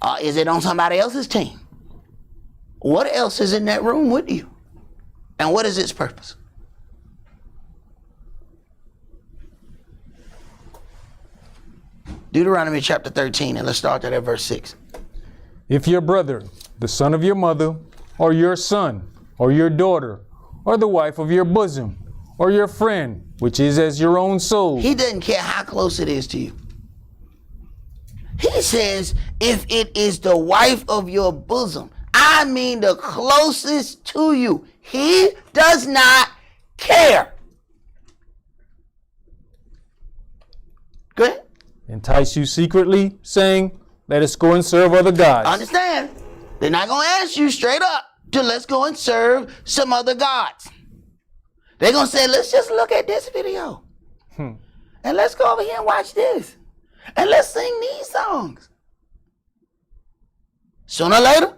Or is it on somebody else's team? What else is in that room with you? And what is its purpose? Deuteronomy chapter 13, and let's start that at verse 6. If your brother, the son of your mother, or your son, or your daughter, or the wife of your bosom, or your friend, which is as your own soul. He doesn't care how close it is to you. He says, if it is the wife of your bosom, I mean the closest to you, he does not care. Go ahead. Entice you secretly, saying, let us go and serve other gods. Understand? They're not going to ask you straight up to let's go and serve some other gods. They're going to say, let's just look at this video. And let's go over here and watch this. And let's sing these songs. Sooner or later,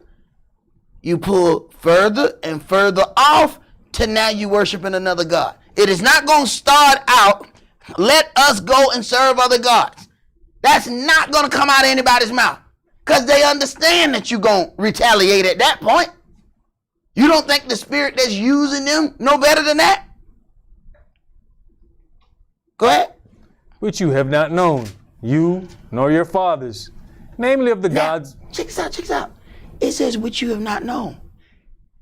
you pull further and further off to now you worshiping another God. It is not going to start out, let us go and serve other gods. That's not going to come out of anybody's mouth. Because they understand that you're going to retaliate at that point. You don't think the spirit that's using them no better than that? Go ahead. Which you have not known, you nor your fathers, namely of the gods. Check this out. It says, which you have not known.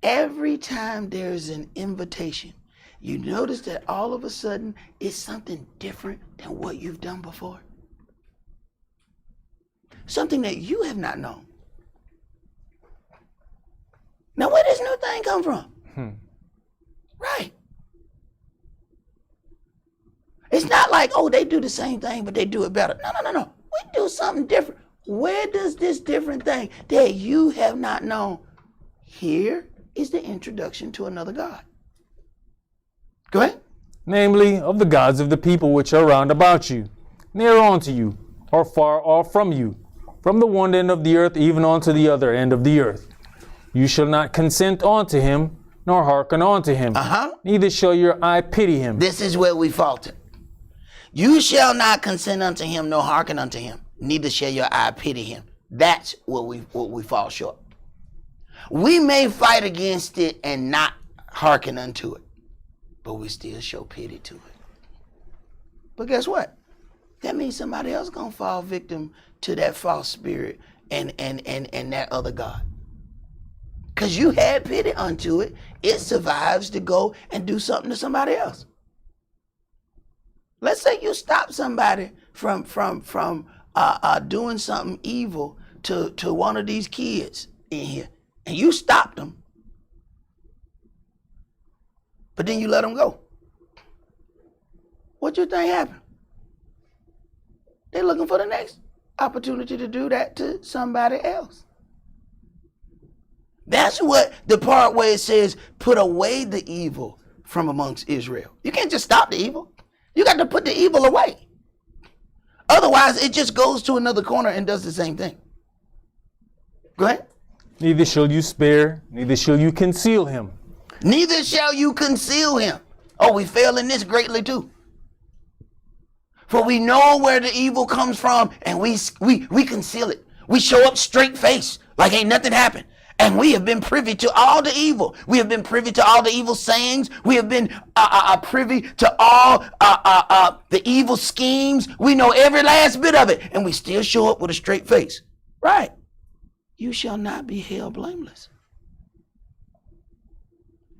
Every time there's an invitation, you notice that all of a sudden it's something different than what you've done before. Something that you have not known. Now, where does this new thing come from? Right. It's not like, oh, they do the same thing, but they do it better. No. We do something different. Where does this different thing that you have not known? Here is the introduction to another God. Go ahead. Namely, of the gods of the people which are round about you, near unto you, or far off from you, from the one end of the earth even unto the other end of the earth. You shall not consent unto him, nor hearken unto him. Neither shall your eye pity him. This is where we falter. You shall not consent unto him, nor hearken unto him. Neither shall your eye pity him. That's what we fall short. We may fight against it and not hearken unto it, but we still show pity to it. But guess what? That means somebody else gonna fall victim to that false spirit and that other god. Because you had pity unto it, it survives to go and do something to somebody else. Let's say you stop somebody from doing something evil to one of these kids in here, and you stopped them, but then you let them go. What you think happened? They're looking for the next opportunity to do that to somebody else. That's what the part where it says, put away the evil from amongst Israel. You can't just stop the evil. You got to put the evil away. Otherwise, it just goes to another corner and does the same thing. Go ahead. Neither shall you spare, neither shall you conceal him. Neither shall you conceal him. Oh, we fail in this greatly too. For we know where the evil comes from, and we conceal it. We show up straight face, like ain't nothing happened. And we have been privy to all the evil. We have been privy to all the evil sayings. We have been privy to all the evil schemes. We know every last bit of it. And we still show up with a straight face. Right. You shall not be held blameless.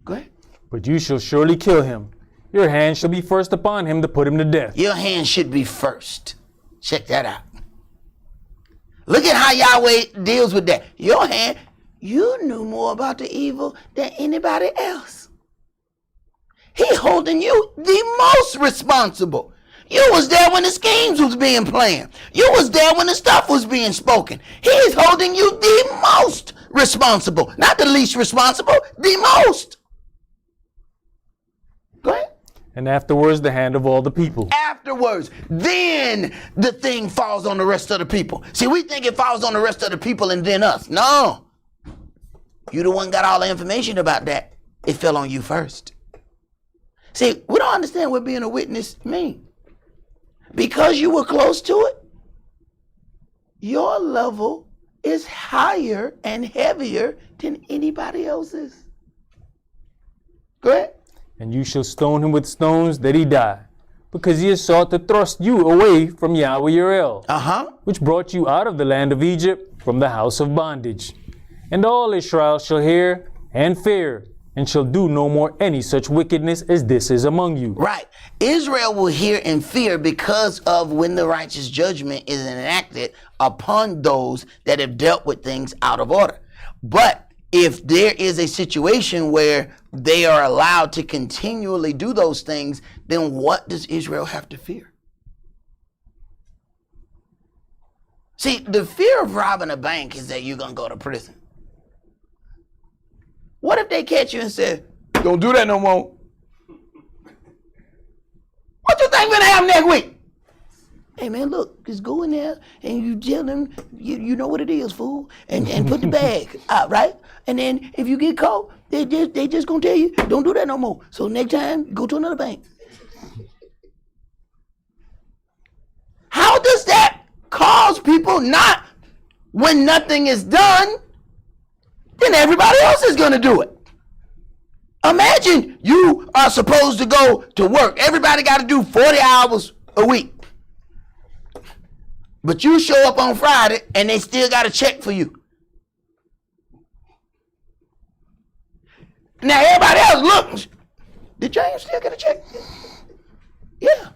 Go ahead. But you shall surely kill him. Your hand shall be first upon him to put him to death. Your hand should be first. Check that out. Look at how Yahweh deals with that. Your hand... You knew more about the evil than anybody else. He's holding you the most responsible. You was there when the schemes was being planned. You was there when the stuff was being spoken. He's holding you the most responsible. Not the least responsible, the most. Go ahead. And afterwards the hand of all the people. Afterwards, then the thing falls on the rest of the people. See, we think it falls on the rest of the people and then us. No. You the one got all the information about that. It fell on you first. See, we don't understand what being a witness means. Because you were close to it, your level is higher and heavier than anybody else's. Go ahead. And you shall stone him with stones that he die, because he has sought to thrust you away from Yahweh your El, which brought you out of the land of Egypt from the house of bondage. And all Israel shall hear and fear, and shall do no more any such wickedness as this is among you. Right. Israel will hear and fear because of when the righteous judgment is enacted upon those that have dealt with things out of order. But if there is a situation where they are allowed to continually do those things, then what does Israel have to fear? See, the fear of robbing a bank is that you're going to go to prison. What if they catch you and say, don't do that no more? What you think gonna happen next week? Hey man, look, just go in there and you tell them you know what it is, fool, and put the bag out, right? And then if you get caught, they just gonna tell you, don't do that no more. So next time, go to another bank. How does that cause people not, when nothing is done, then everybody else is going to do it? Imagine you are supposed to go to work. Everybody got to do 40 hours a week. But you show up on Friday and they still got a check for you. Now everybody else looks. Did James still get a check? Yeah.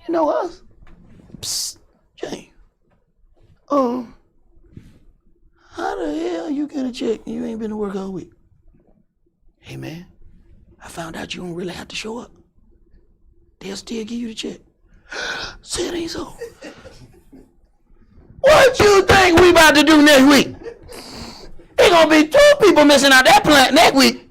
You know us. Psst, James. How the hell you get a check and you ain't been to work all week? Hey man, I found out you don't really have to show up. They'll still give you the check. Say it ain't so. What you think we about to do next week? There's gonna be 2 people missing out that plant next week.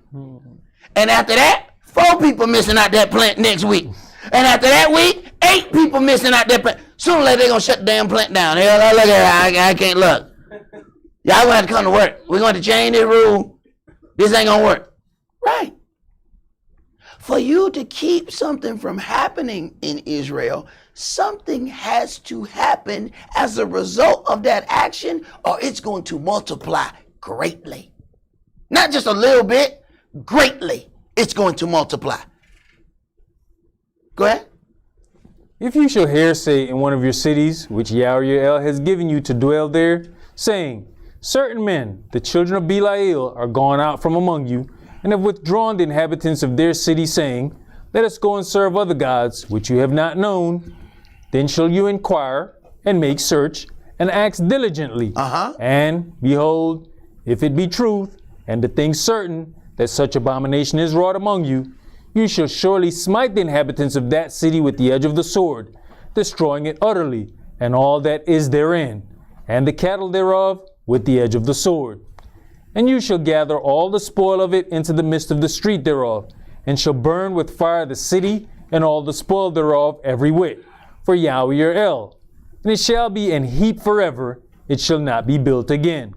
And after that, 4 people missing out that plant next week. And after that week, 8 people missing out that plant. Sooner or later, they're gonna shut the damn plant down. Hell, look at it, I can't look. Y'all gonna have to come to work. We're going to change this rule. This ain't gonna work. Right. For you to keep something from happening in Israel, something has to happen as a result of that action, or it's going to multiply greatly. Not just a little bit, greatly. It's going to multiply. Go ahead. If you shall hear say in one of your cities, which Yahweh your El has given you to dwell there, saying, certain men, the children of Belial, are gone out from among you, and have withdrawn the inhabitants of their city, saying, let us go and serve other gods, which you have not known. Then shall you inquire, and make search, and ask diligently. And behold, if it be truth, and the thing certain, that such abomination is wrought among you, you shall surely smite the inhabitants of that city with the edge of the sword, destroying it utterly, and all that is therein, and the cattle thereof with the edge of the sword. And you shall gather all the spoil of it into the midst of the street thereof, and shall burn with fire the city, and all the spoil thereof every whit, for Yahweh your El. And it shall be an heap forever, it shall not be built again.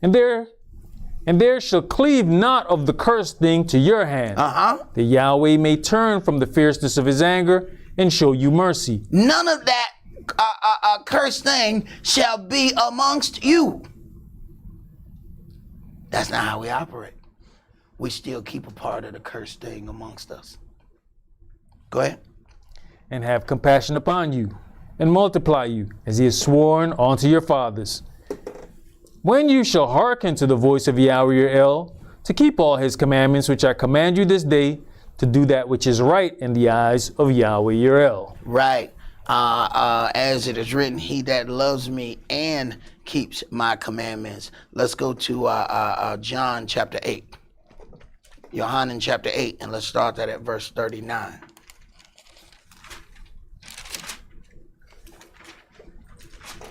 And there shall cleave not of the cursed thing to your hand, that Yahweh may turn from the fierceness of his anger and show you mercy. None of that cursed thing shall be amongst you. That's not how we operate. We still keep a part of the cursed thing amongst us. Go ahead. And have compassion upon you, and multiply you, as he has sworn unto your fathers. When you shall hearken to the voice of Yahweh your El, to keep all his commandments which I command you this day, to do that which is right in the eyes of Yahweh your El. Right. As it is written, he that loves me and keeps my commandments. Let's go to John chapter 8. Yohanan chapter 8, and let's start that at verse 39.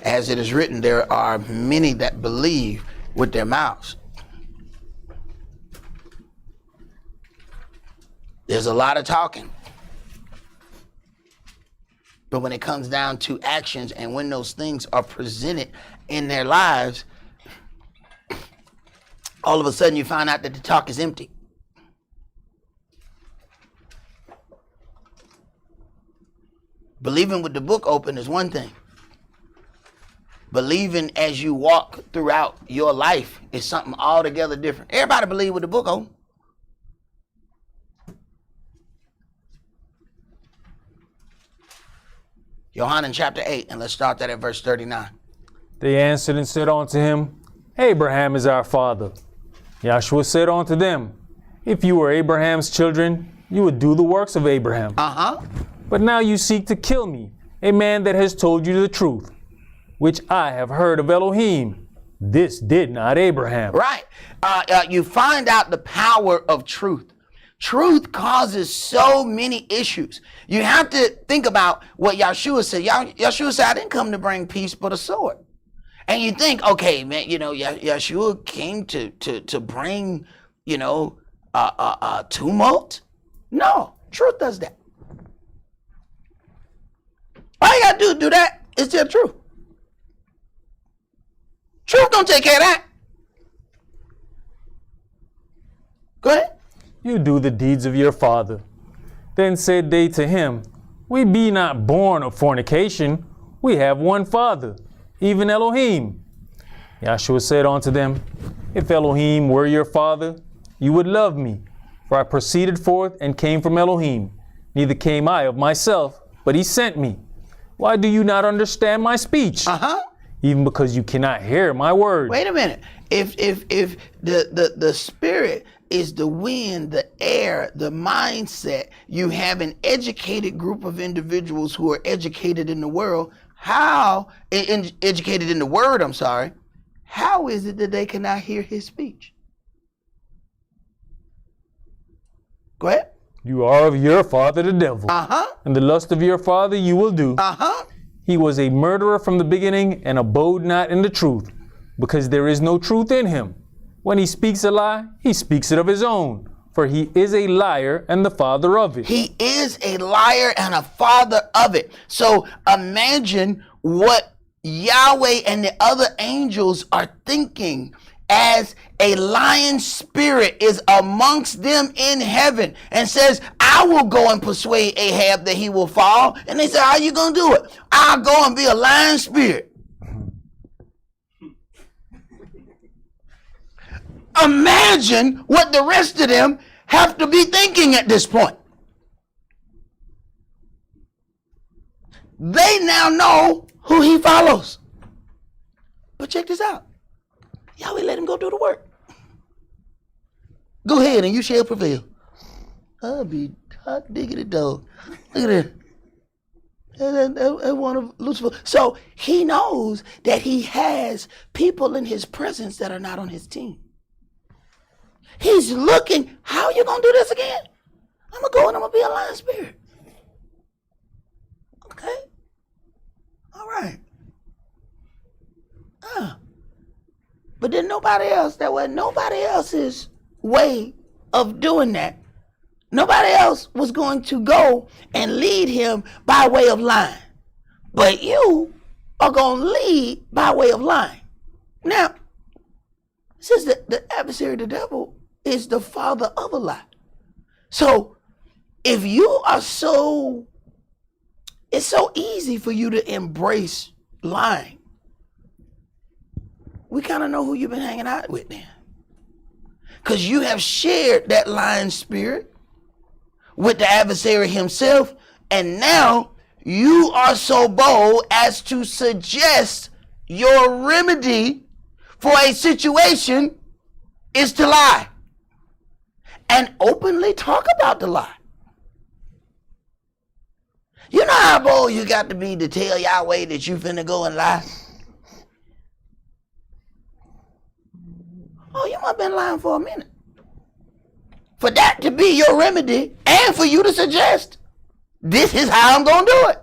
As it is written, there are many that believe with their mouths. There's a lot of talking. But when it comes down to actions and when those things are presented in their lives, all of a sudden you find out that the talk is empty. Believing with the book open is one thing. Believing as you walk throughout your life is something altogether different. Everybody believe with the book open. Yohanan chapter 8, and let's start that at verse 39. They answered and said unto him, Abraham is our father. Yahshua said unto them, if you were Abraham's children, you would do the works of Abraham. But now you seek to kill me, a man that has told you the truth, which I have heard of Elohim. This did not Abraham. Right. You find out the power of truth. Truth causes so many issues. You have to think about what Yahshua said. Yahshua said, I didn't come to bring peace but a sword. And you think, okay, man, you know, Yahshua came to bring, you know, tumult. No, truth does that. All you got to do that is tell truth. Truth don't take care of that. Go ahead. You do the deeds of your father. Then said they to him, we be not born of fornication. We have one Father, even Elohim. Yahshua said unto them, if Elohim were your father, you would love me. For I proceeded forth and came from Elohim. Neither came I of myself, but he sent me. Why do you not understand my speech? Even because you cannot hear my word. Wait a minute. If the spirit is the wind, the air, the mindset, you have an educated group of individuals who are educated in the world. Educated in the word, I'm sorry. How is it that they cannot hear his speech? Go ahead. You are of your father the devil. And the lust of your father you will do. He was a murderer from the beginning and abode not in the truth, because there is no truth in him. When he speaks a lie, he speaks it of his own, for he is a liar and the father of it. He is a liar and a father of it. So imagine what Yahweh and the other angels are thinking as a lion spirit is amongst them in heaven and says, I will go and persuade Ahab that he will fall. And they say, how are you going to do it? I'll go and be a lion spirit. Imagine what the rest of them have to be thinking at this point. They now know who he follows. But check this out. Yahweh let him go do the work. Go ahead and you shall prevail. I'll be hot diggity dog. Look at that. And one of Lucifer. So he knows that he has people in his presence that are not on his team. He's looking, how are you going to do this again? I'm going to go and I'm going to be a lion spirit. Okay. All right. But then nobody else, that was nobody else's way of doing that. Nobody else was going to go and lead him by way of lying. But you are going to lead by way of lying. Now, since the adversary, the devil, is the father of a lie. So if you are it's so easy for you to embrace lying. We kind of know who you've been hanging out with then. Because you have shared that lying spirit with the adversary himself, and now you are so bold as to suggest your remedy for a situation is to lie and openly talk about the lie. You know how bold you got to be to tell Yahweh that you finna go and lie? Oh, you might have been lying for a minute. For that to be your remedy and for you to suggest, this is how I'm going to do it.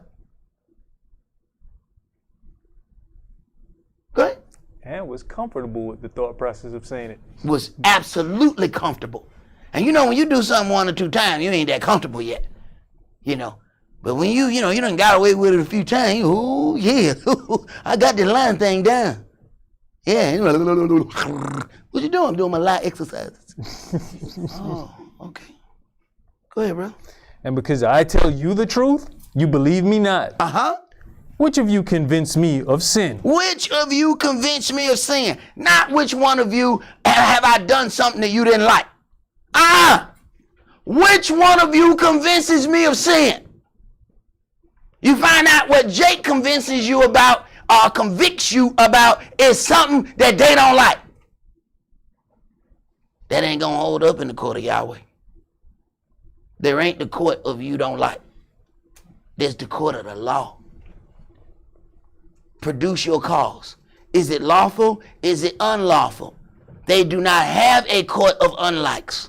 Go ahead. And was comfortable with the thought process of saying it. Was absolutely comfortable. And you know, when you do something 1 or 2 times, you ain't that comfortable yet. You know. But when you done got away with it a few times, oh yeah, I got the line thing down. Yeah. What you doing? I'm doing my lie exercises. Oh, okay. Go ahead, bro. And because I tell you the truth, you believe me not. Uh-huh. Which of you convinced me of sin? Which of you convinced me of sin? Not which one of you have I done something that you didn't like. Which one of you convinces me of sin? You find out what Jake convinces you about or convicts you about is something that they don't like. That ain't gonna hold up in the court of Yahweh. There ain't the court of you don't like. There's the court of the law. Produce your cause. Is it lawful? Is it unlawful? They do not have a court of unlikes.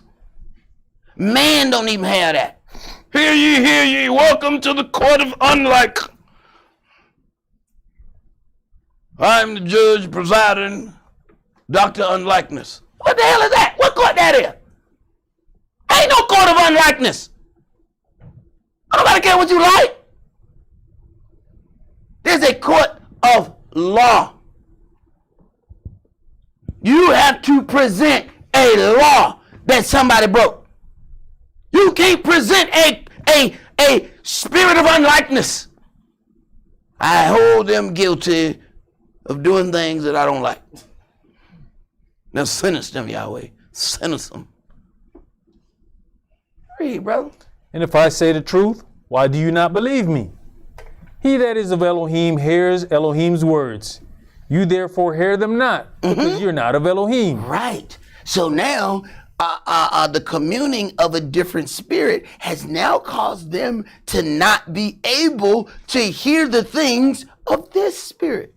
Man don't even have that. Hear ye, welcome to the court of unlike. I'm the judge presiding, Dr. Unlikeness. What the hell is that? What court that is? Ain't no court of unlikeness. Nobody care what you like. There's a court of law. You have to present a law that somebody broke. You can't present a spirit of unlikeness. I hold them guilty of doing things that I don't like. Now sentence them, Yahweh. Sentence them. Read, brother. And if I say the truth, why do you not believe me? He that is of Elohim hears Elohim's words. You therefore hear them not, because you're not of Elohim. Right. So now the communing of a different spirit has now caused them to not be able to hear the things of this spirit,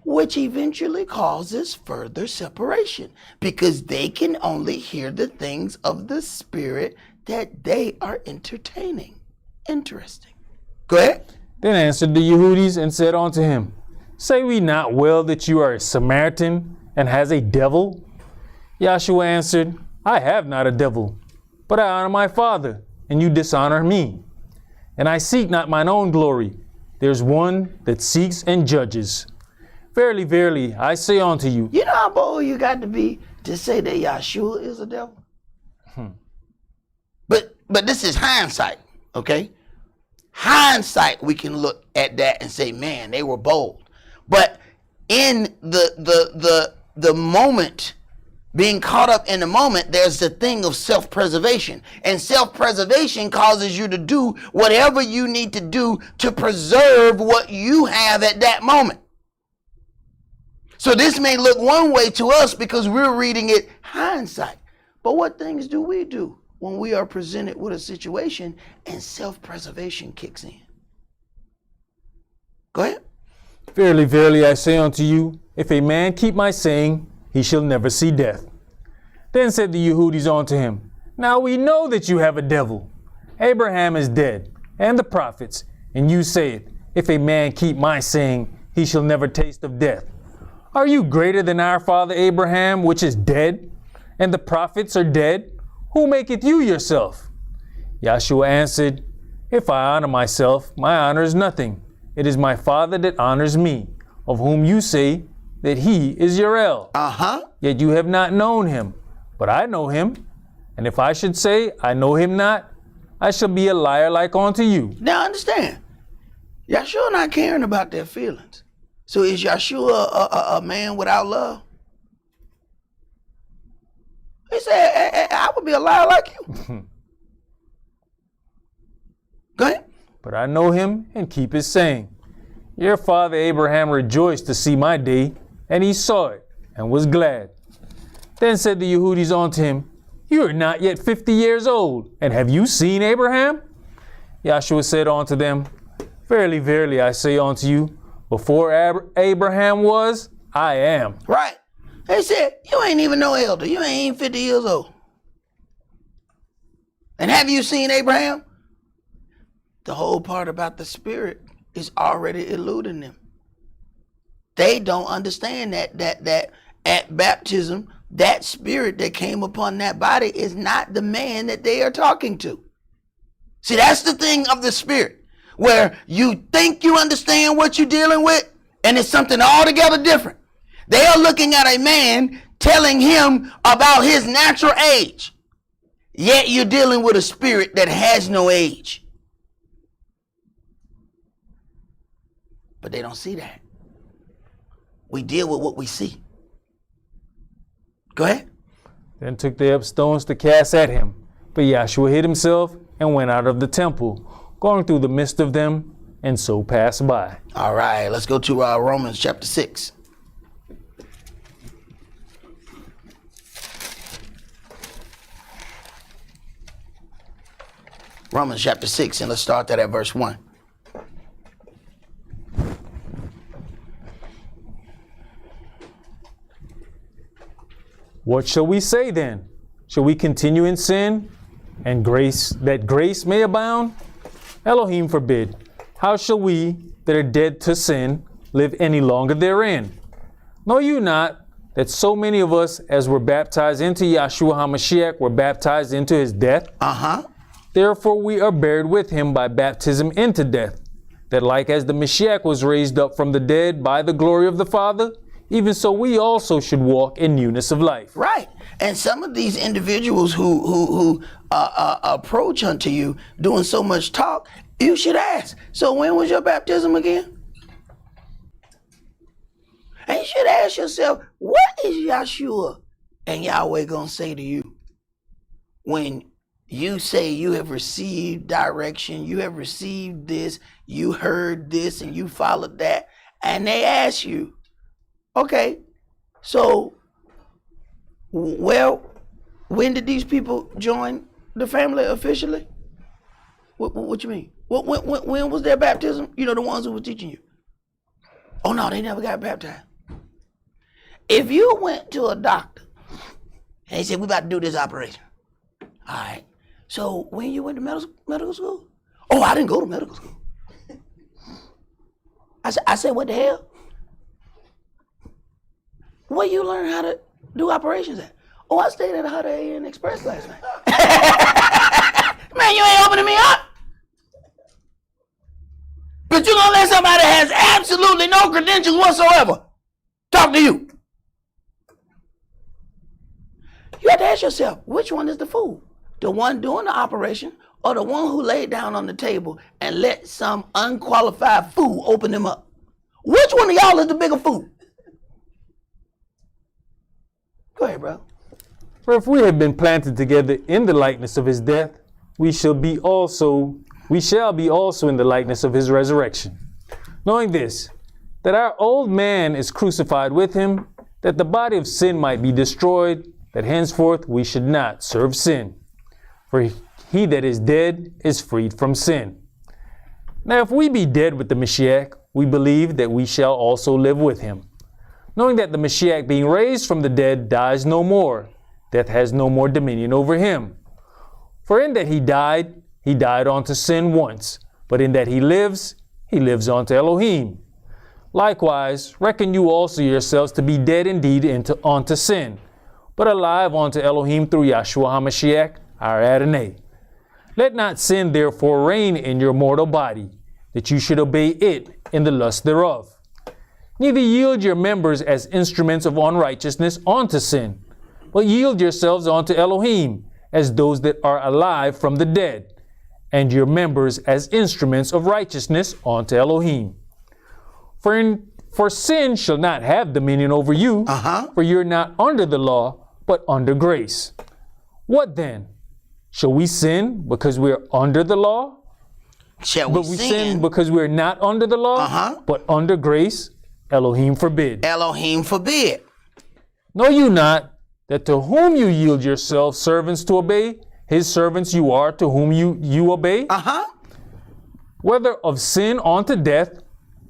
which eventually causes further separation because they can only hear the things of the spirit that they are entertaining. Interesting. Go ahead. Then answered the Yehudis and said unto him, Say we not well that you are a Samaritan and has a devil? Yahshua answered, I have not a devil, but I honor my Father, and you dishonor me. And I seek not mine own glory. There's one that seeks and judges. Verily, verily, I say unto you. You know how bold you got to be to say that Yahshua is a devil? But this is hindsight, okay? Hindsight, we can look at that and say, man, they were bold. But in the moment being caught up in the moment, there's the thing of self-preservation. And self-preservation causes you to do whatever you need to do to preserve what you have at that moment. So this may look one way to us because we're reading it hindsight. But what things do we do when we are presented with a situation and self-preservation kicks in? Go ahead. Verily, verily, I say unto you, if a man keep my saying, he shall never see death. Then said the Yehudis unto him, Now we know that you have a devil. Abraham is dead, and the prophets, and you say it, if a man keep my saying, he shall never taste of death. Are you greater than our father Abraham, which is dead, and the prophets are dead? Who maketh you yourself? Yahshua answered, If I honor myself, my honor is nothing. It is my Father that honors me, of whom you say that he is your El. Yet you have not known him, but I know him. And if I should say I know him not, I shall be a liar like unto you. Now understand, Yahshua not caring about their feelings. So is Yahshua a man without love? He said, I would be a liar like you. Go ahead. But I know him and keep his saying. Your father Abraham rejoiced to see my day, and he saw it and was glad. Then said the Yehudis unto him, You are not yet 50 years old, and have you seen Abraham? Yahshua said unto them, Verily, verily, I say unto you, before Abraham was, I am. Right. They said, you ain't even no elder. You ain't even 50 years old. And have you seen Abraham? The whole part about the spirit is already eluding them. They don't understand that at baptism, that spirit that came upon that body is not the man that they are talking to. See, that's the thing of the spirit, where you think you understand what you're dealing with, and it's something altogether different. They are looking at a man telling him about his natural age, yet you're dealing with a spirit that has no age. But they don't see that. We deal with what we see. Go ahead. Then took they up stones to cast at him. But Yahshua hid himself and went out of the temple, going through the midst of them, and so passed by. All right, let's go to Romans chapter 6. Romans chapter 6, and let's start that at verse 1. What shall we say then? Shall we continue in sin, and grace may abound? Elohim forbid. How shall we that are dead to sin live any longer therein? Know you not that so many of us as were baptized into Yahshua HaMashiach were baptized into his death? Therefore we are buried with him by baptism into death, that like as the Mashiach was raised up from the dead by the glory of the Father, even so we also should walk in newness of life. Right. And some of these individuals who approach unto you doing so much talk, you should ask, so when was your baptism again? And you should ask yourself, what is Yahshua and Yahweh going to say to you when you say you have received direction, you have received this, you heard this, and you followed that, and they ask you, okay, so, well, when did these people join the family officially? What you mean? When was their baptism? You know, the ones who were teaching you. Oh, no, they never got baptized. If you went to a doctor and he said, we about to do this operation. All right. So when you went to medical school? Oh, I didn't go to medical school. I said, what the hell? Where you learn how to do operations at? Oh, I stayed at a Holiday Inn Express last night. Man, you ain't opening me up. But you're gonna let somebody that has absolutely no credentials whatsoever talk to you. You have to ask yourself, which one is the fool? The one doing the operation, or the one who laid down on the table and let some unqualified fool open him up? Which one of y'all is the bigger fool? Go ahead, bro. For if we have been planted together in the likeness of his death, we shall be also in the likeness of his resurrection. Knowing this, that our old man is crucified with him, that the body of sin might be destroyed, that henceforth we should not serve sin. For he that is dead is freed from sin. Now if we be dead with the Mashiach, we believe that we shall also live with him. Knowing that the Mashiach being raised from the dead dies no more, death has no more dominion over him. For in that he died unto sin once, but in that he lives unto Elohim. Likewise, reckon you also yourselves to be dead indeed unto sin, but alive unto Elohim through Yahshua HaMashiach, our Adonai. Let not sin therefore reign in your mortal body, that you should obey it in the lust thereof. Neither yield your members as instruments of unrighteousness unto sin, but yield yourselves unto Elohim as those that are alive from the dead, and your members as instruments of righteousness unto Elohim. For sin shall not have dominion over you, for you're not under the law, but under grace. What then? Shall we sin because we're under the law? Shall But we sin because we're not under the law, but under grace? Elohim forbid. Elohim forbid. Know you not that to whom you yield yourselves servants to obey, his servants you are to whom you obey? Whether of sin unto death,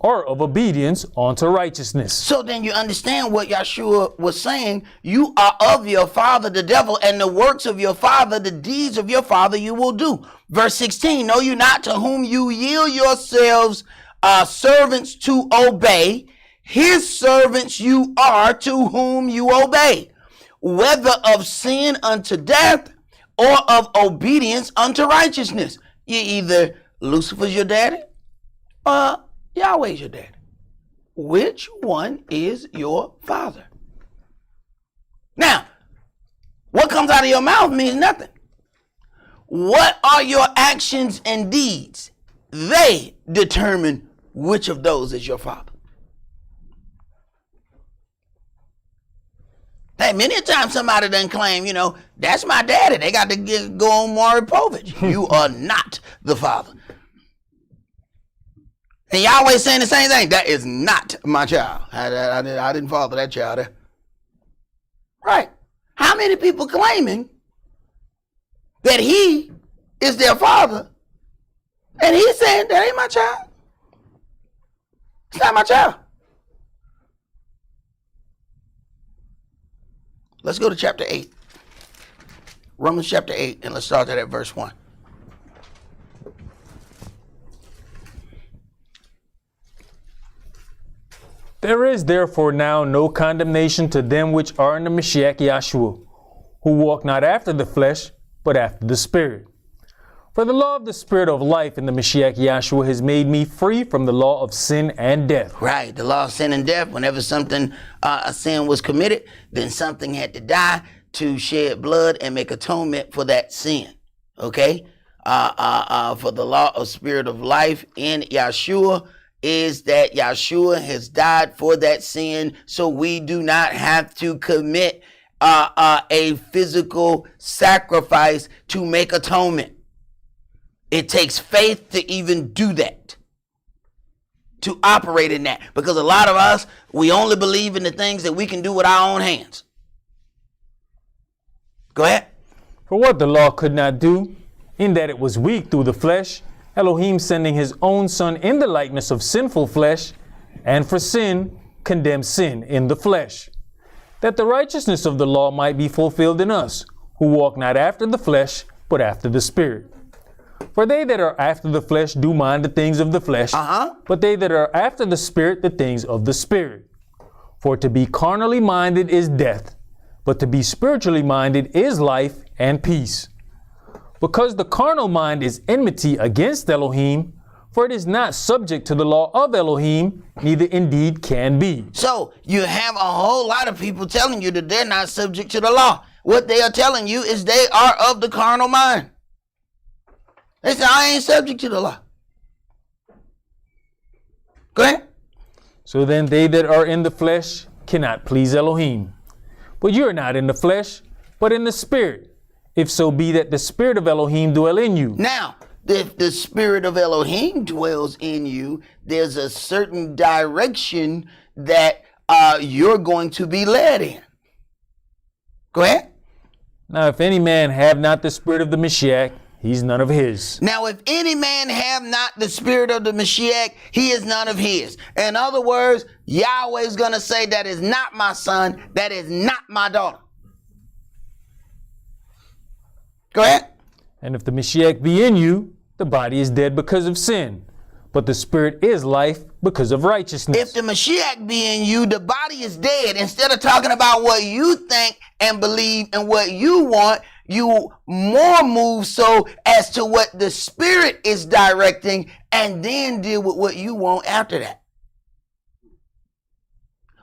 or of obedience unto righteousness. So then you understand what Yahshua was saying. You are of your father, the devil, and the works of your father, the deeds of your father you will do. Verse 16, know you not to whom you yield yourselves servants to obey, his servants you are to whom you obey, whether of sin unto death or of obedience unto righteousness. You either Lucifer's your daddy or Yahweh's your daddy. Which one is your father? Now, what comes out of your mouth means nothing. What are your actions and deeds? They determine which of those is your father. Hey, many a time somebody done claim, that's my daddy. They got to go on Maury Povich. You are not the father. And Yahweh saying the same thing. That is not my child. I didn't father that child there. Right. How many people claiming that he is their father, and he's saying that ain't my child? It's not my child. Let's go to chapter 8. Romans chapter 8, and let's start at verse 1. There is therefore now no condemnation to them which are in the Mashiach Yahshua, who walk not after the flesh, but after the Spirit. For the law of the Spirit of life in the Mashiach Yahshua has made me free from the law of sin and death. Right, the law of sin and death. Whenever a sin was committed, then something had to die to shed blood and make atonement for that sin. Okay? For the law of Spirit of life in Yahshua is that Yahshua has died for that sin, so we do not have to commit a physical sacrifice to make atonement. It takes faith to even do that, to operate in that, because a lot of us, we only believe in the things that we can do with our own hands. Go ahead. For what the law could not do, in that it was weak through the flesh, Elohim sending his own Son in the likeness of sinful flesh, and for sin, condemned sin in the flesh, that the righteousness of the law might be fulfilled in us, who walk not after the flesh, but after the Spirit. For they that are after the flesh do mind the things of the flesh, but they that are after the Spirit, the things of the Spirit. For to be carnally minded is death, but to be spiritually minded is life and peace. Because the carnal mind is enmity against Elohim, for it is not subject to the law of Elohim, neither indeed can be. So you have a whole lot of people telling you that they're not subject to the law. What they are telling you is they are of the carnal mind. They say, I ain't subject to the law. Go ahead. So then they that are in the flesh cannot please Elohim. But you are not in the flesh, but in the Spirit, if so be that the Spirit of Elohim dwell in you. Now, if the Spirit of Elohim dwells in you, there's a certain direction that you're going to be led in. Go ahead. Now, if any man have not the Spirit of the Mashiach, he's none of his. Now, if any man have not the Spirit of the Mashiach, he is none of his. In other words, Yahweh is going to say, that is not my son, that is not my daughter. Go ahead. And if the Mashiach be in you, the body is dead because of sin, but the Spirit is life because of righteousness. If the Mashiach be in you, the body is dead. Instead of talking about what you think and believe and what you want, you more move so as to what the Spirit is directing, and then deal with what you want after that.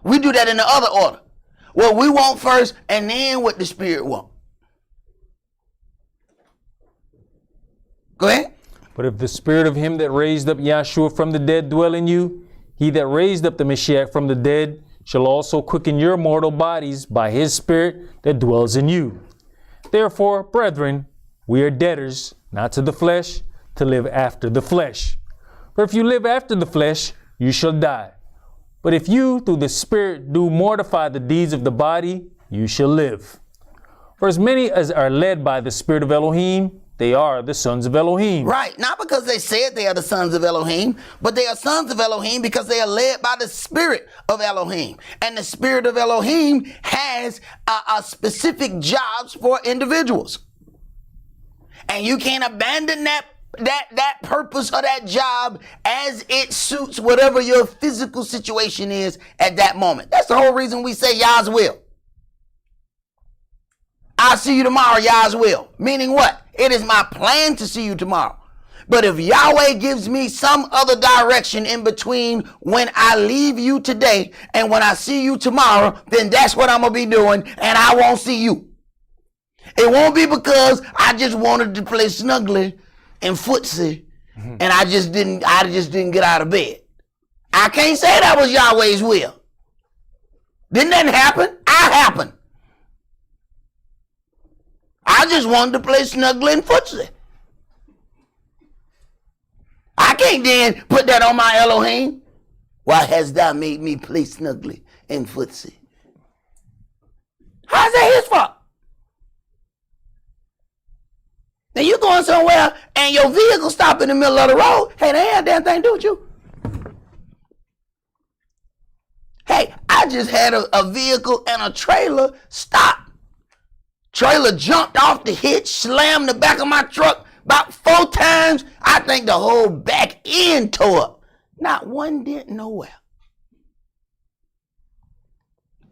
We do that in the other order. What we want first, and then what the Spirit wants. Go ahead. But if the Spirit of him that raised up Yahshua from the dead dwell in you, he that raised up the Mashiach from the dead shall also quicken your mortal bodies by his Spirit that dwells in you. Therefore, brethren, we are debtors, not to the flesh, to live after the flesh. For if you live after the flesh, you shall die. But if you, through the Spirit, do mortify the deeds of the body, you shall live. For as many as are led by the Spirit of Elohim, they are the sons of Elohim. Right. Not because they said they are the sons of Elohim, but they are sons of Elohim because they are led by the Spirit of Elohim. And the Spirit of Elohim has a specific jobs for individuals. And you can't abandon that purpose or that job as it suits whatever your physical situation is at that moment. That's the whole reason we say Yah's will. I'll see you tomorrow, Yah's will. Meaning what? It is my plan to see you tomorrow. But if Yahweh gives me some other direction in between when I leave you today and when I see you tomorrow, then that's what I'm going to be doing, and I won't see you. It won't be because I just wanted to play snuggly and footsie and I just didn't get out of bed. I can't say that was Yahweh's will. Didn't that happen? I happened. I just wanted to play snuggly and footsie. I can't then put that on my Elohim. Why hast thou made me play snuggly and footsie? How's that his fault? Now you going somewhere and your vehicle stop in the middle of the road. Hey, that ain't a damn thing to do with you. Hey, I just had a vehicle and a trailer stop. Trailer jumped off the hitch, slammed the back of my truck about 4 times. I think the whole back end tore up. Not one dent nowhere.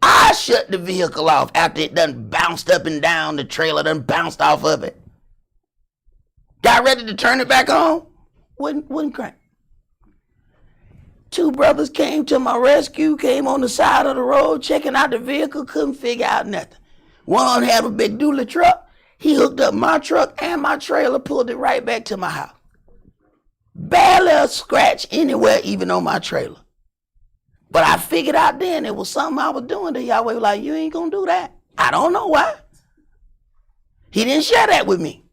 I shut the vehicle off after it done bounced up and down. The trailer done bounced off of it. Got ready to turn it back on. Wouldn't crank. 2 brothers came to my rescue, came on the side of the road, checking out the vehicle, couldn't figure out nothing. One had a big dually truck. He hooked up my truck and my trailer, pulled it right back to my house. Barely a scratch anywhere, even on my trailer. But I figured out then it was something I was doing that Yahweh was like, you ain't gonna do that. I don't know why. He didn't share that with me.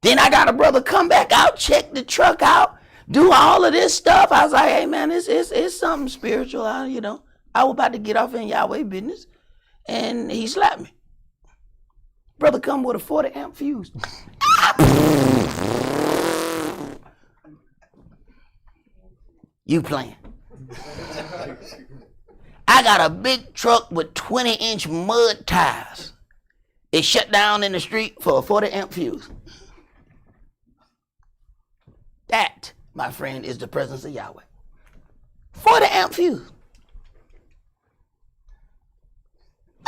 Then I got a brother come back out, check the truck out, do all of this stuff. I was like, hey man, it's something spiritual. I was about to get off in Yahweh business. And he slapped me. Brother come with a 40 amp fuse. You playing. I got a big truck with 20-inch mud tires. It shut down in the street for a 40 amp fuse. That, my friend, is the presence of Yahweh. 40 amp fuse.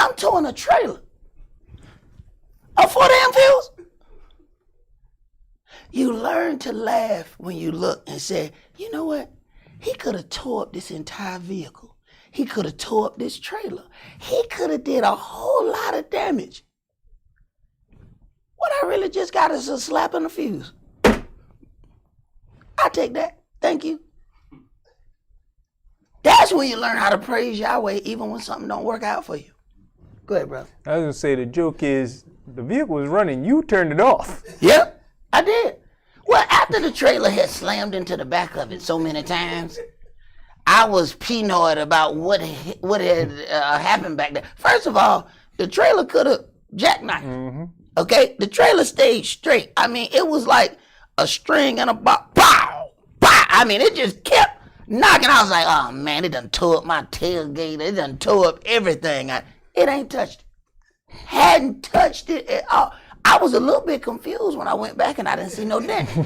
I'm towing a trailer. A 40 amp fuse. You learn to laugh when you look and say, you know what? He could have tore up this entire vehicle. He could have tore up this trailer. He could have did a whole lot of damage. What I really just got is a slap in the fuse. I take that. Thank you. That's when you learn how to praise Yahweh even when something don't work out for you. Go ahead, brother. I was gonna say the joke is the vehicle was running, you turned it off. Yep, I did. Well, after the trailer had slammed into the back of it so many times, I was paranoid about what had happened back there. First of all, the trailer could have jackknifed. Mm-hmm. Okay, the trailer stayed straight. I mean, it was like a string and a bow, pow, pow. I mean, it just kept knocking. I was like, oh man, it done tore up my tailgate. It done tore up everything. It ain't touched it. Hadn't touched it at all. I was a little bit confused when I went back and I didn't see no dent. I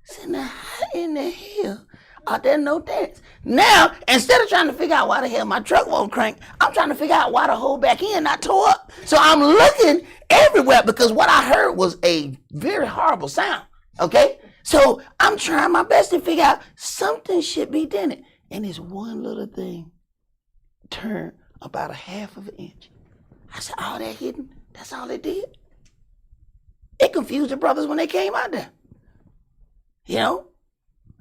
said, now how in the hell are there no dents? Now, instead of trying to figure out why the hell my truck won't crank, I'm trying to figure out why the whole back end not tore up. So I'm looking everywhere because what I heard was a very horrible sound. Okay? So I'm trying my best to figure out something should be dented. And this one little thing turned about a half of an inch. I said, all that hidden, that's all it did. It confused the brothers when they came out there. You know?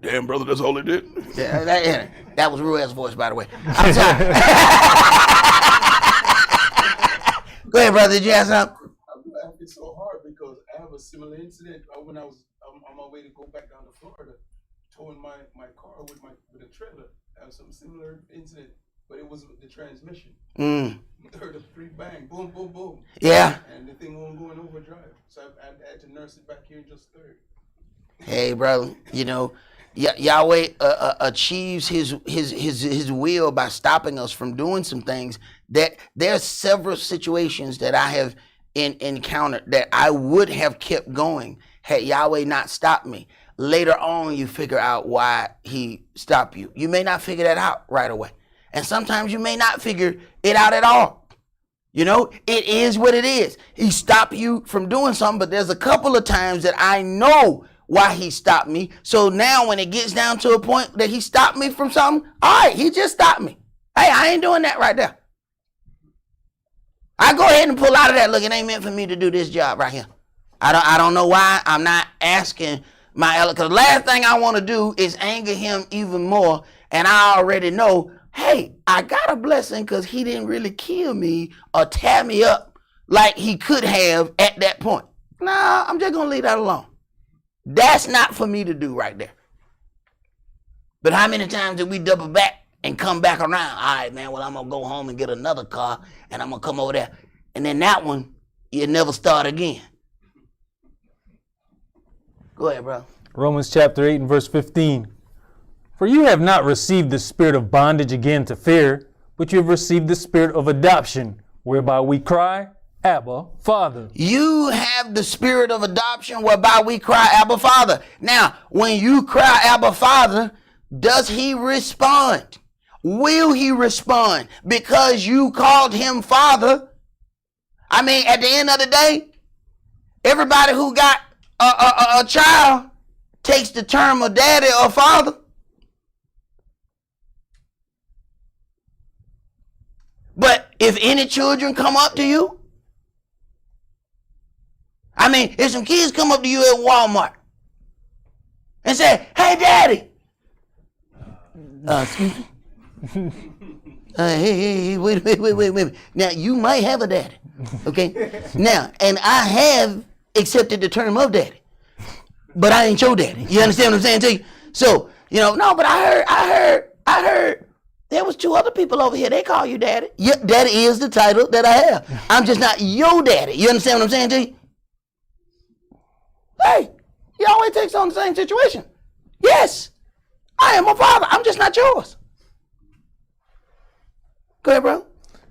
Damn, brother, that's all it did. Yeah, that was Ruel's voice, by the way. I'm sorry. Go ahead, brother. Did you have something? I'm laughing so hard because I have a similar incident when I was on my way to go back down to Florida, towing my car with a trailer. I had some similar incident, but it was the transmission. I heard a 3 bang, boom, boom, boom. Yeah. And the thing won't go in overdrive. So I had to nurse it back here in just third. Hey, brother, you know, Yahweh achieves his will by stopping us from doing some things. That there are several situations that I have encountered that I would have kept going had Yahweh not stopped me. Later on, you figure out why he stopped you. You may not figure that out right away. And sometimes you may not figure it out at all. You know, it is what it is. He stopped you from doing something, but there's a couple of times that I know why he stopped me. So now when it gets down to a point that he stopped me from something, all right, he just stopped me. Hey, I ain't doing that right there. I go ahead and pull out of that. Look, it ain't meant for me to do this job right here. I don't know why I'm not asking my elder, because the last thing I want to do is anger him even more. And I already know, hey, I got a blessing because he didn't really kill me or tear me up like he could have at that point. Nah, I'm just going to leave that alone. That's not for me to do right there. But how many times did we double back and come back around? All right, man, well, I'm going to go home and get another car and I'm going to come over there. And then that one, you never start again. Go ahead, bro. Romans chapter 8 and verse 15. For you have not received the spirit of bondage again to fear, but you have received the spirit of adoption, whereby we cry, Abba, Father. You have the spirit of adoption whereby we cry, Abba, Father. Now, when you cry, Abba, Father, does he respond? Will he respond because you called him Father? I mean, at the end of the day, everybody who got a child takes the term of daddy or father. But if any children come up to you, I mean, if some kids come up to you at Walmart and say, hey, daddy. Excuse me. Hey, wait. Now, you might have a daddy, okay? Now, and I have accepted the term of daddy, but I ain't your daddy. You understand what I'm saying to you? So, you know, no, but I heard there was 2 other people over here. They call you daddy. Yeah, daddy is the title that I have. I'm just not your daddy. You understand what I'm saying to you? Hey, he always takes on the same situation. Yes, I am a father. I'm just not yours. Go ahead, bro.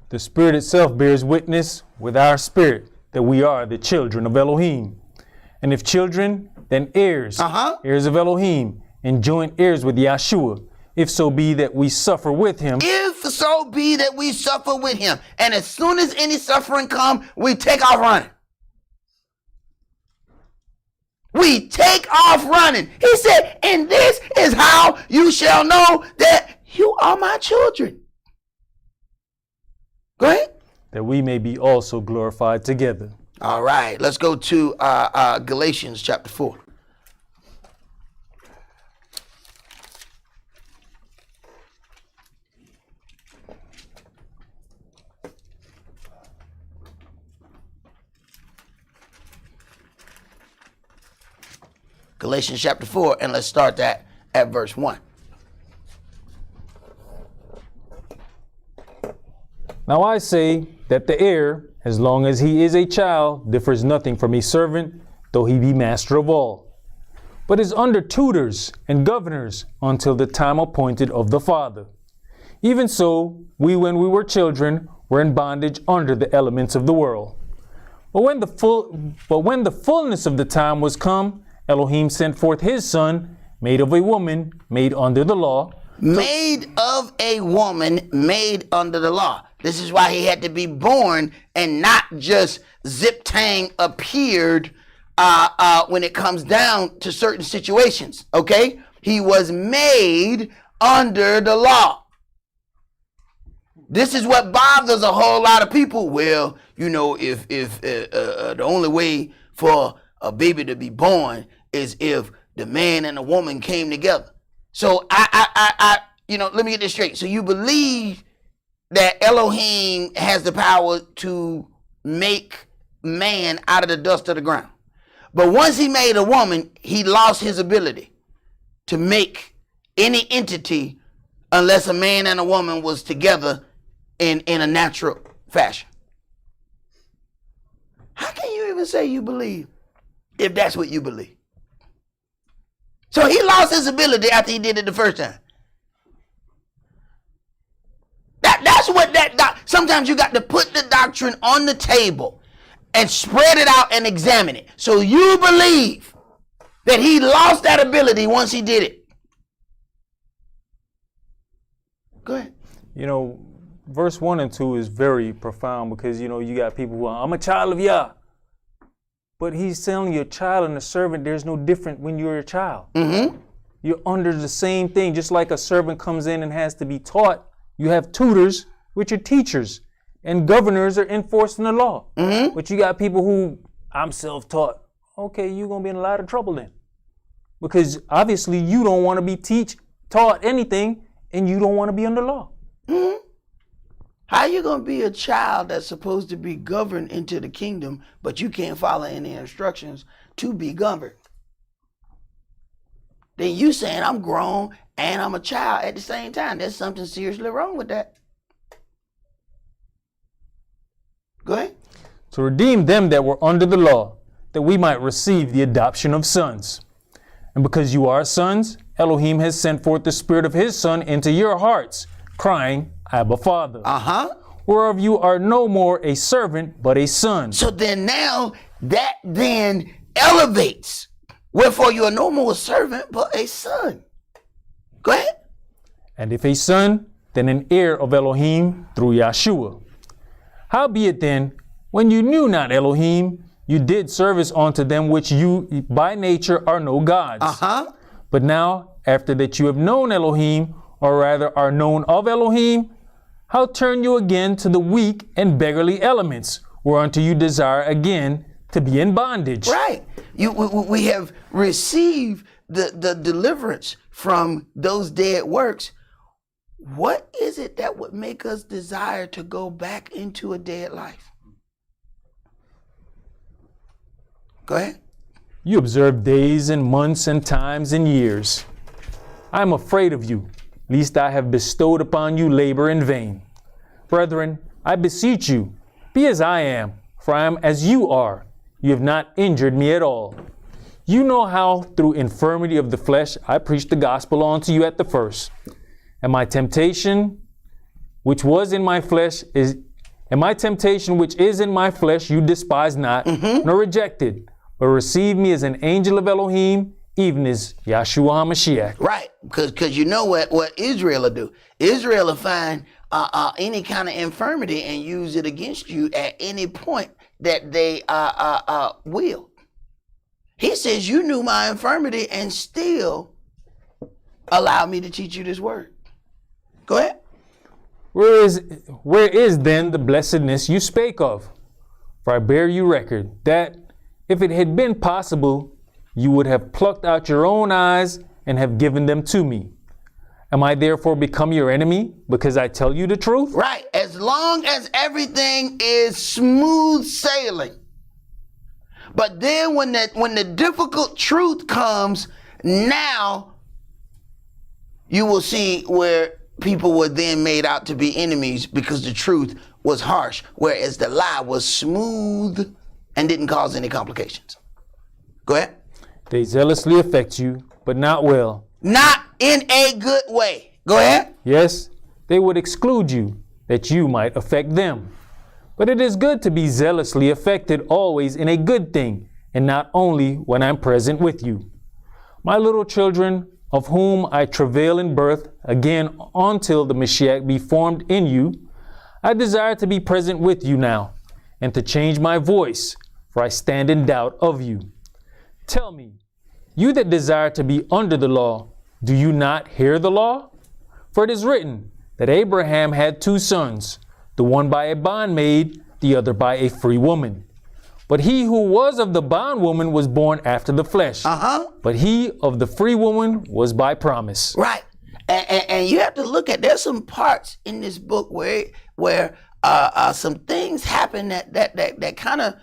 The Spirit itself bears witness with our spirit that we are the children of Elohim. And if children, then heirs, heirs of Elohim, and joint heirs with Yahshua, if so be that we suffer with him. If so be that we suffer with him. And as soon as any suffering come, we take off running. We take off running. He said, and this is how you shall know that you are my children. Go ahead. That we may be also glorified together. All right, let's go to Galatians chapter 4. Galatians chapter 4, and let's start that at verse 1. Now I say that the heir, as long as he is a child, differs nothing from a servant, though he be master of all, but is under tutors and governors until the time appointed of the Father. Even so, we, when we were children, were in bondage under the elements of the world. But when the fullness of the time was come, Elohim sent forth his Son, made of a woman, made under the law. Made of a woman, made under the law. This is why he had to be born and not just zip-tang appeared when it comes down to certain situations, okay? He was made under the law. This is what bothers a whole lot of people. Well, you know, if the only way for a baby to be born is if the man and the woman came together. So let me get this straight. So you believe that Elohim has the power to make man out of the dust of the ground. But once he made a woman, he lost his ability to make any entity unless a man and a woman was together in a natural fashion. How can you even say you believe if that's what you believe? So he lost his ability after he did it the first time. That's what sometimes you got to put the doctrine on the table and spread it out and examine it. So you believe that he lost that ability once he did it. Go ahead. You know, verse 1 and 2 is very profound because, you know, you got people who are, I'm a child of Yah. But he's telling you a child and a servant, there's no different when you're a child. Mm-hmm. You're under the same thing. Just like a servant comes in and has to be taught, you have tutors, which are teachers, and governors are enforcing the law. Mm-hmm. But you got people who, I'm self-taught. Okay, you're going to be in a lot of trouble then. Because obviously you don't want to be taught anything, and you don't want to be under law. Mm-hmm. How you going to be a child that's supposed to be governed into the kingdom, but you can't follow any instructions to be governed? Then you saying I'm grown and I'm a child at the same time. There's something seriously wrong with that. Go ahead. To redeem them that were under the law, that we might receive the adoption of sons. And because you are sons, Elohim has sent forth the Spirit of his Son into your hearts, crying, Abba, Father. Uh-huh. Whereof you are no more a servant, but a son. So then now that then elevates. Wherefore you are no more a servant, but a son. Go ahead. And if a son, then an heir of Elohim through Yahshua. Howbeit then, when you knew not Elohim, you did service unto them which you by nature are no gods. Uh-huh. But now, after that you have known Elohim, or rather are known of Elohim, how turn you again to the weak and beggarly elements, whereunto you desire again to be in bondage? Right. We have received the deliverance from those dead works. What is it that would make us desire to go back into a dead life? Go ahead. You observe days and months and times and years. I am afraid of you, lest I have bestowed upon you labor in vain. Brethren, I beseech you, be as I am, for I am as you are. You have not injured me at all. You know how through infirmity of the flesh I preached the gospel unto you at the first. And my temptation which was in my flesh is, and my temptation which is in my flesh you despise not, nor rejected, but receive me as an angel of Elohim, even as Yahshua HaMashiach. Right, because you know what Israel will do. Israel will find any kind of infirmity and use it against you at any point that they will. He says, you knew my infirmity and still allow me to teach you this word. Go ahead. Where is then the blessedness you spake of? For I bear you record that if it had been possible, you would have plucked out your own eyes and have given them to me. Am I therefore become your enemy because I tell you the truth? Right. As long as everything is smooth sailing. But then when the difficult truth comes, now you will see where people were then made out to be enemies because the truth was harsh, whereas the lie was smooth and didn't cause any complications. Go ahead. They zealously affect you, but not well. Not in a good way. Go ahead. Yes, they would exclude you, that you might affect them. But it is good to be zealously affected always in a good thing, and not only when I'm present with you. My little children, of whom I travail in birth, again until the Mashiach be formed in you, I desire to be present with you now, and to change my voice, for I stand in doubt of you. Tell me, you that desire to be under the law, do you not hear the law? For it is written that Abraham had 2 sons, the one by a bondmaid, the other by a free woman. But he who was of the bondwoman was born after the flesh. But he of the free woman was by promise. Right. And you have to look at, there's some parts in this book where some things happen that kind of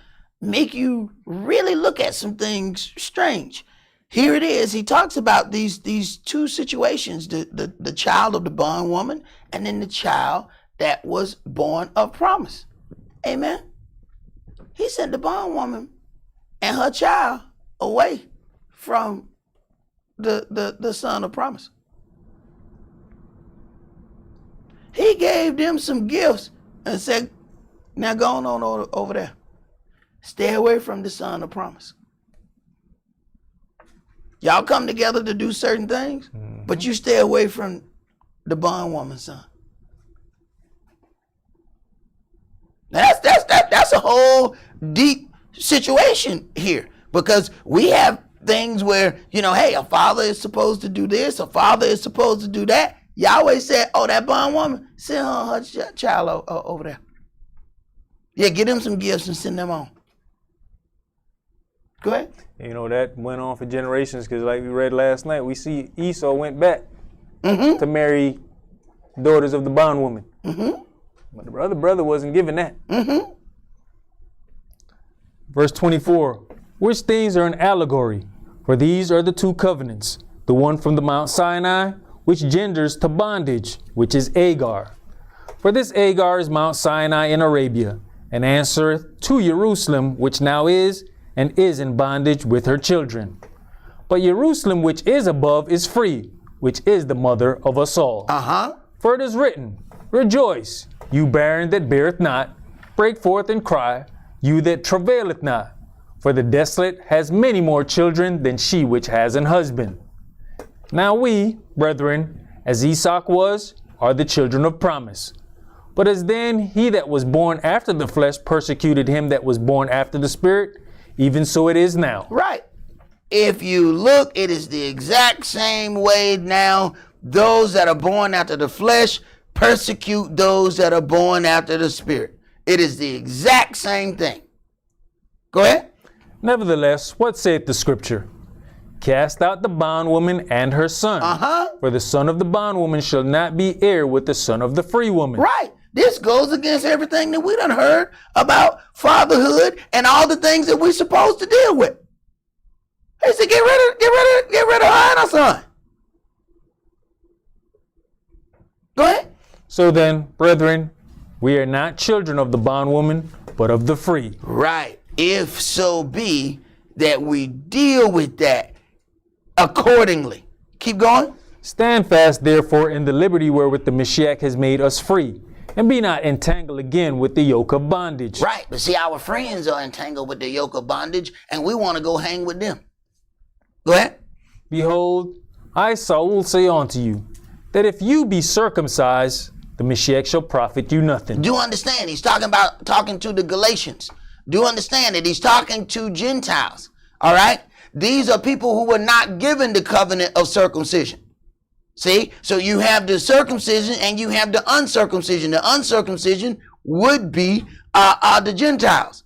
make you really look at some things strange. Here it is. He talks about these 2 situations, the child of the bondwoman and then the child that was born of promise. Amen. He sent the bondwoman and her child away from the son of promise. He gave them some gifts and said, now go on over there. Stay away from the son of promise. Y'all come together to do certain things, but you stay away from the bondwoman's son. That's a whole deep situation here, because we have things where, hey, a father is supposed to do this, a father is supposed to do that. Yahweh said, oh, that bondwoman, send her child over there. Yeah, get them some gifts and send them on. Go ahead. That went on for generations, because like we read last night, we see Esau went back to marry daughters of the bondwoman. But the other brother wasn't given that. Verse 24, which things are an allegory? For these are the 2 covenants, the one from the Mount Sinai, which genders to bondage, which is Agar. For this Agar is Mount Sinai in Arabia, and answereth to Jerusalem, which now is, and is in bondage with her children. But Jerusalem, which is above, is free, which is the mother of us all. For it is written, rejoice, you barren that beareth not, break forth and cry, you that travaileth not. For the desolate has many more children than she which has an husband. Now we, brethren, as Esaac was, are the children of promise. But as then he that was born after the flesh persecuted him that was born after the spirit, even so it is now. Right. If you look, it is the exact same way now. Those that are born after the flesh persecute those that are born after the spirit. It is the exact same thing. Go ahead. Nevertheless, what saith the scripture? Cast out the bondwoman and her son. For the son of the bondwoman shall not be heir with the son of the free woman. Right. This goes against everything that we done heard about fatherhood and all the things that we're supposed to deal with. They said, get rid of her and her son. Go ahead. So then, brethren, we are not children of the bondwoman, but of the free. Right. If so be that we deal with that accordingly. Keep going. Stand fast, therefore, in the liberty wherewith the Mashiach has made us free, and be not entangled again with the yoke of bondage. Right. But see, our friends are entangled with the yoke of bondage, and we want to go hang with them. Go ahead. Behold, I, Saul, say unto you, that if you be circumcised, the Mashiach shall profit you nothing. Do understand, he's talking to the Galatians. Do understand that he's talking to Gentiles. All right. These are people who were not given the covenant of circumcision. See, so you have the circumcision and you have the uncircumcision. The uncircumcision would be the Gentiles.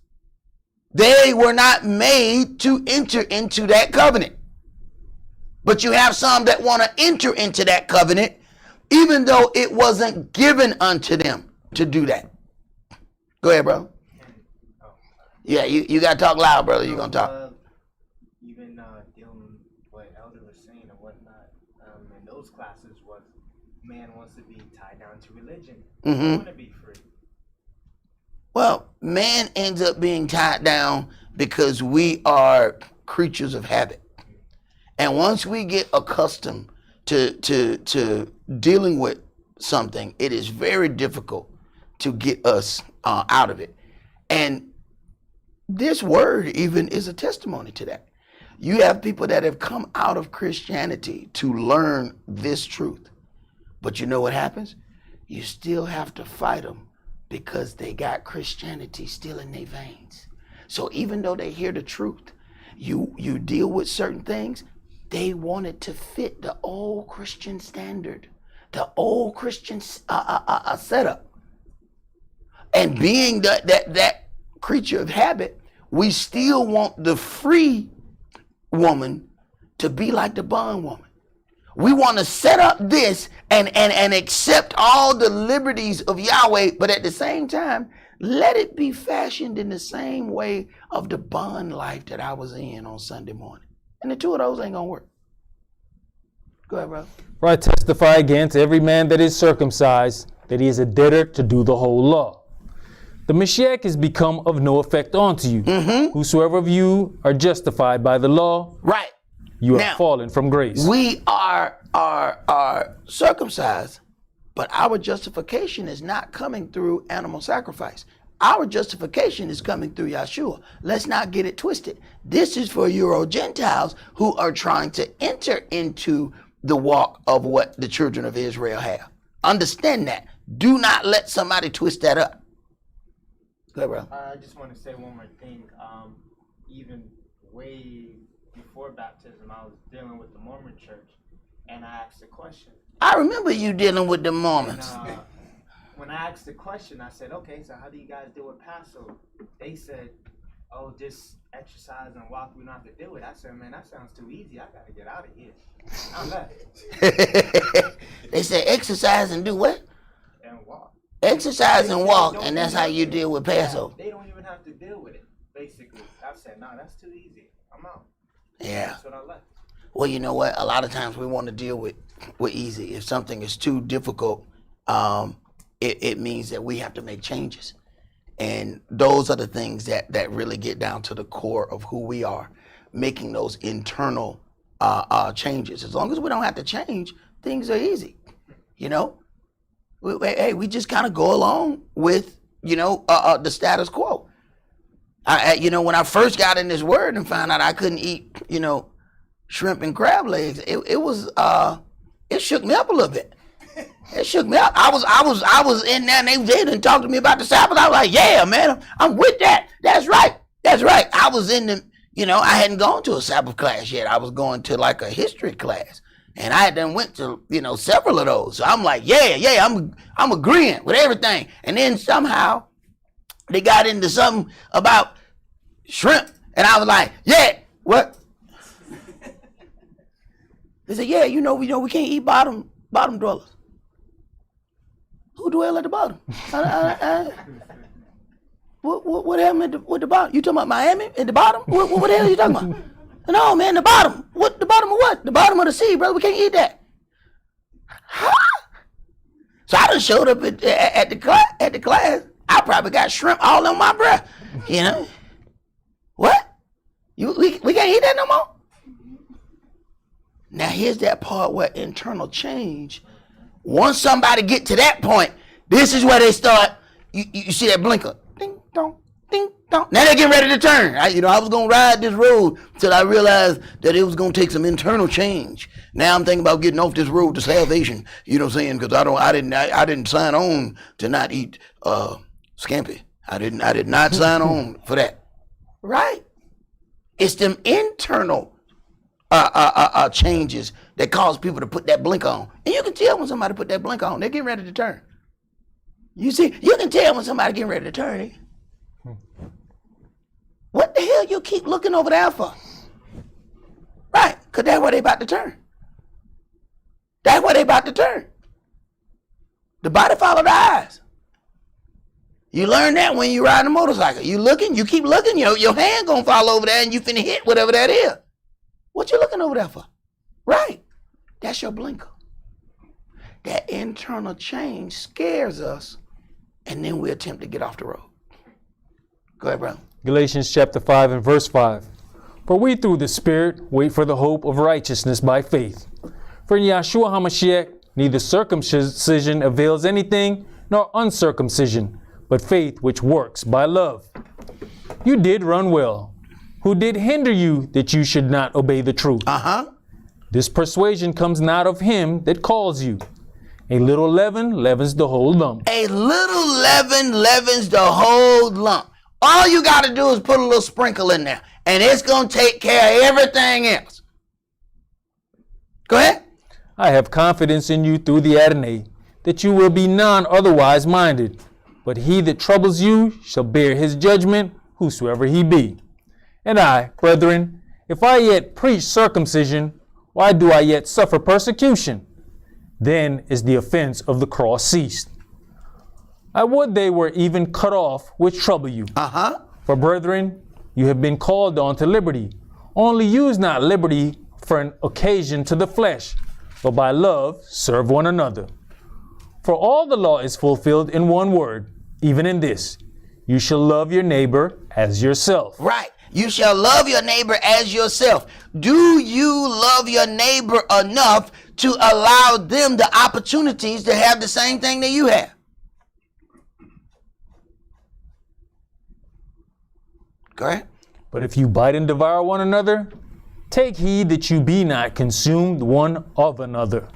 They were not made to enter into that covenant. But you have some that want to enter into that covenant, even though it wasn't given unto them to do that. Go ahead, bro. Yeah, you gotta talk loud, brother. You gonna talk. Even dealing what Elder was saying and whatnot, in those classes was man wants to be tied down to religion. Mhm. Want to be free. Well, man ends up being tied down because we are creatures of habit. And once we get accustomed to dealing with something, it is very difficult to get us out of it. And this word even is a testimony to that. You have people that have come out of Christianity to learn this truth. But you know what happens? You still have to fight them because they got Christianity still in their veins. So even though they hear the truth, you deal with certain things, they want it to fit the old Christian standard, the old Christian setup. And being that creature of habit, we still want the free woman to be like the bond woman. We want to set up this and accept all the liberties of Yahweh, but at the same time, let it be fashioned in the same way of the bond life that I was in on Sunday morning. And the two of those ain't gonna work. Go ahead, brother. For I testify against every man that is circumcised, that he is a debtor to do the whole law. The Mashiach is become of no effect unto you. Whosoever of you are justified by the law, Right. you Now, have fallen from grace. We are circumcised, but our justification is not coming through animal sacrifice. Our justification is coming through Yeshua. Let's not get it twisted. This is for Euro Gentiles who are trying to enter into the walk of what the children of Israel have. Understand that. Do not let somebody twist that up. Go ahead, bro. I just want to say one more thing. Even way before baptism, I was dealing with the Mormon church, and I asked a question. I remember you dealing with the And, Mormons. when I asked the question, I said, okay, so how do you guys deal with Passover? They said, oh, just exercise and walk. We don't have to deal with it. I said, man, that sounds too easy. I got to get out of here. I left They say exercise and do what? and walk. Exercise and walk, and that's how you deal with Passover. They don't even have to deal with it, basically. I said, no, that's too easy. I'm out. Yeah. That's what I left. Well, you know what? A lot of times we want to deal with easy. If something is too difficult, it means that we have to make changes. And those are the things that really get down to the core of who we are, making those internal changes. As long as we don't have to change, things are easy. You know, we just kind of go along with, the status quo. When I first got in this word and found out I couldn't eat, shrimp and crab legs, it shook me up a little bit. It shook me up. I was in there and they didn't talk to me about the Sabbath. I was like, yeah, man, I'm with that. That's right. I was in the, I hadn't gone to a Sabbath class yet. I was going to like a history class. And I had done went to, several of those. So I'm like, yeah, I'm agreeing with everything. And then somehow they got into something about shrimp. And I was like, yeah, what? They said, yeah, we can't eat bottom dwellers. Who dwell at the bottom? What happened with the bottom? You talking about Miami at the bottom? What the hell are you talking about? No, man, the bottom. What, the bottom of what? The bottom of the sea, brother. We can't eat that. Huh? So I done showed up at the class. I probably got shrimp all on my breath. What? We can't eat that no more? Now here's that part where internal change. Once somebody get to that point, this is where they start. You see that blinker? Ding dong, ding dong. Now they're getting ready to turn. I was gonna ride this road till I realized that it was gonna take some internal change. Now I'm thinking about getting off this road to salvation. You know what I'm saying? Because I didn't sign on to not eat scampi. I did not sign on for that. Right? It's them internal changes that cause people to put that blink on. And you can tell when somebody put that blink on, they're getting ready to turn. You see, you can tell when somebody getting ready to turn. What the hell you keep looking over there for? Right, because that's where they about to turn. That's where they about to turn. The body follow the eyes. You learn that when you ride a motorcycle. You looking, you keep looking, your hand gonna fall over there and you finna hit whatever that is. What you looking over there for? Right. That's your blinker. That internal change scares us, and then we attempt to get off the road. Go ahead, brother. Galatians chapter 5 and verse 5. For we through the Spirit wait for the hope of righteousness by faith. For in Yahshua HaMashiach neither circumcision avails anything, nor uncircumcision, but faith which works by love. You did run well. Who did hinder you that you should not obey the truth? This persuasion comes not of him that calls you. A little leaven leavens the whole lump. A little leaven leavens the whole lump. All you got to do is put a little sprinkle in there, and it's going to take care of everything else. Go ahead. I have confidence in you through the Adonai, that you will be none otherwise minded. But he that troubles you shall bear his judgment, whosoever he be. And I, brethren, if I yet preach circumcision, why do I yet suffer persecution? Then is the offense of the cross ceased. I would they were even cut off which trouble you. For brethren, you have been called on to liberty. Only use not liberty for an occasion to the flesh, but by love serve one another. For all the law is fulfilled in one word, even in this: you shall love your neighbor as yourself. Right. You shall love your neighbor as yourself. Do you love your neighbor enough to allow them the opportunities to have the same thing that you have? Go ahead. But if you bite and devour one another, take heed that you be not consumed one of another.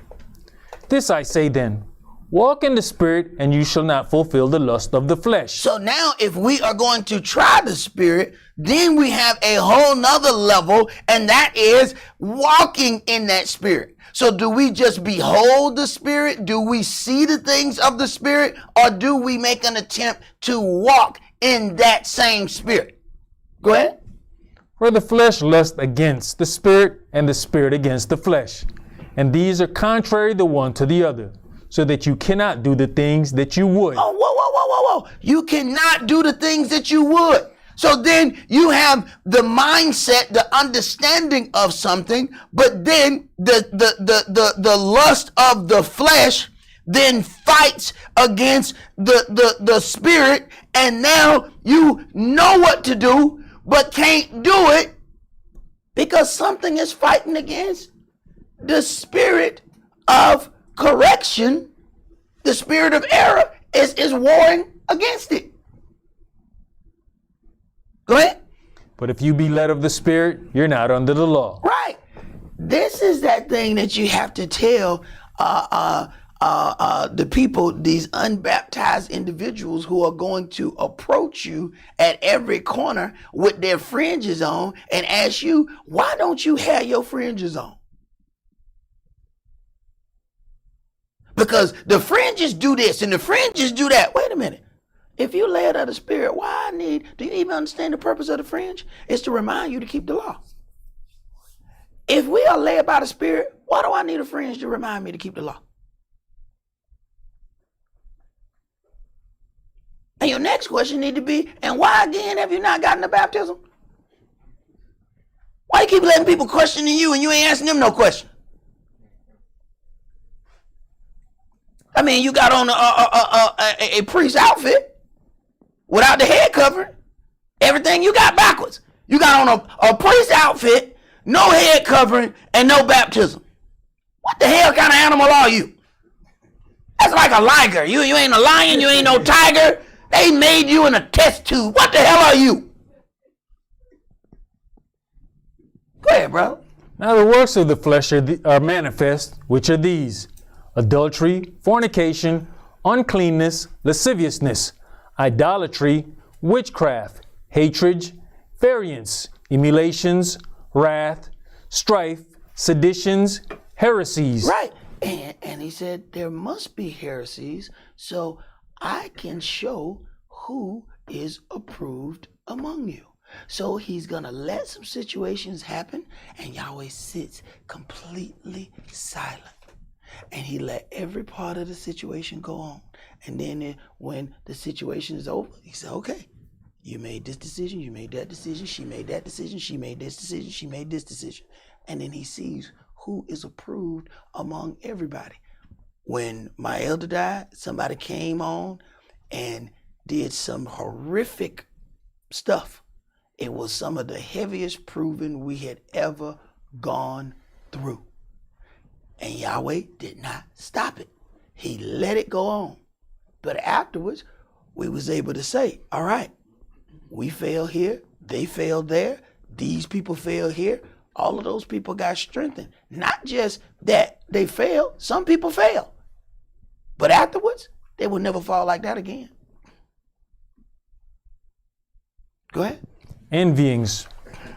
This I say then, walk in the Spirit, and you shall not fulfill the lust of the flesh. So now if we are going to try the Spirit, then we have a whole nother level, and that is walking in that Spirit. So do we just behold the Spirit? Do we see the things of the Spirit? Or do we make an attempt to walk in that same Spirit? Go ahead. For the flesh lusts against the Spirit, and the Spirit against the flesh. And these are contrary the one to the other, so that you cannot do the things that you would. Oh, whoa. You cannot do the things that you would. So then you have the mindset, the understanding of something, but then the lust of the flesh then fights against the Spirit, and now you know what to do, but can't do it because something is fighting against the Spirit of correction. The spirit of error is warring against it. Go ahead. But if you be led of the Spirit, you're not under the law. Right. This is that thing that you have to tell the people, these unbaptized individuals who are going to approach you at every corner with their fringes on and ask you, why don't you have your fringes on? Because the fringes do this and the fringes do that. Wait a minute. If you led of the Spirit, do you even understand the purpose of the fringe? It's to remind you to keep the law. If we are led by the Spirit, why do I need a fringe to remind me to keep the law? And your next question need to be, and why again have you not gotten the baptism? Why you keep letting people questioning you and you ain't asking them no question? I mean, you got on a priest outfit without the head covering. Everything you got backwards. You got on a priest outfit, no head covering, and no baptism. What the hell kind of animal are you? That's like a liger. You ain't a lion, you ain't no tiger. They made you in a test tube. What the hell are you? Go ahead, bro. Now the works of the flesh are manifest, which are these: adultery, fornication, uncleanness, lasciviousness, idolatry, witchcraft, hatred, variance, emulations, wrath, strife, seditions, heresies. Right. And he said there must be heresies, so I can show who is approved among you. So he's going to let some situations happen, and Yahweh sits completely silent. And he let every part of the situation go on. And then when the situation is over, he said, okay, you made this decision, you made that decision, she made that decision, she made this decision, she made this decision. And then he sees who is approved among everybody. When my elder died, somebody came on and did some horrific stuff. It was some of the heaviest proving we had ever gone through. And Yahweh did not stop it. He let it go on. But afterwards, we was able to say, all right, we failed here, they failed there, these people failed here. All of those people got strengthened. Not just that they failed, some people failed. But afterwards, they will never fall like that again. Go ahead. Envyings,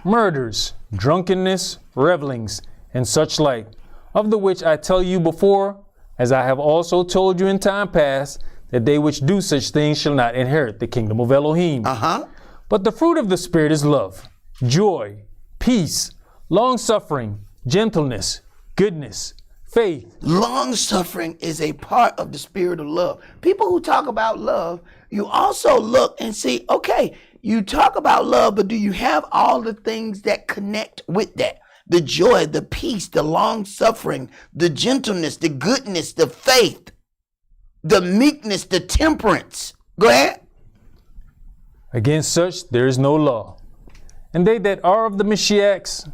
murders, drunkenness, revelings, and such like, of the which I tell you before, as I have also told you in time past, that they which do such things shall not inherit the kingdom of Elohim. But the fruit of the Spirit is love, joy, peace, long-suffering, gentleness, goodness, faith. Long-suffering is a part of the spirit of love. People who talk about love, you also look and see, okay, you talk about love, but do you have all the things that connect with that? The joy, the peace, the long-suffering, the gentleness, the goodness, the faith, the meekness, the temperance. Go ahead. Against such there is no law. And they that are the Mashiachs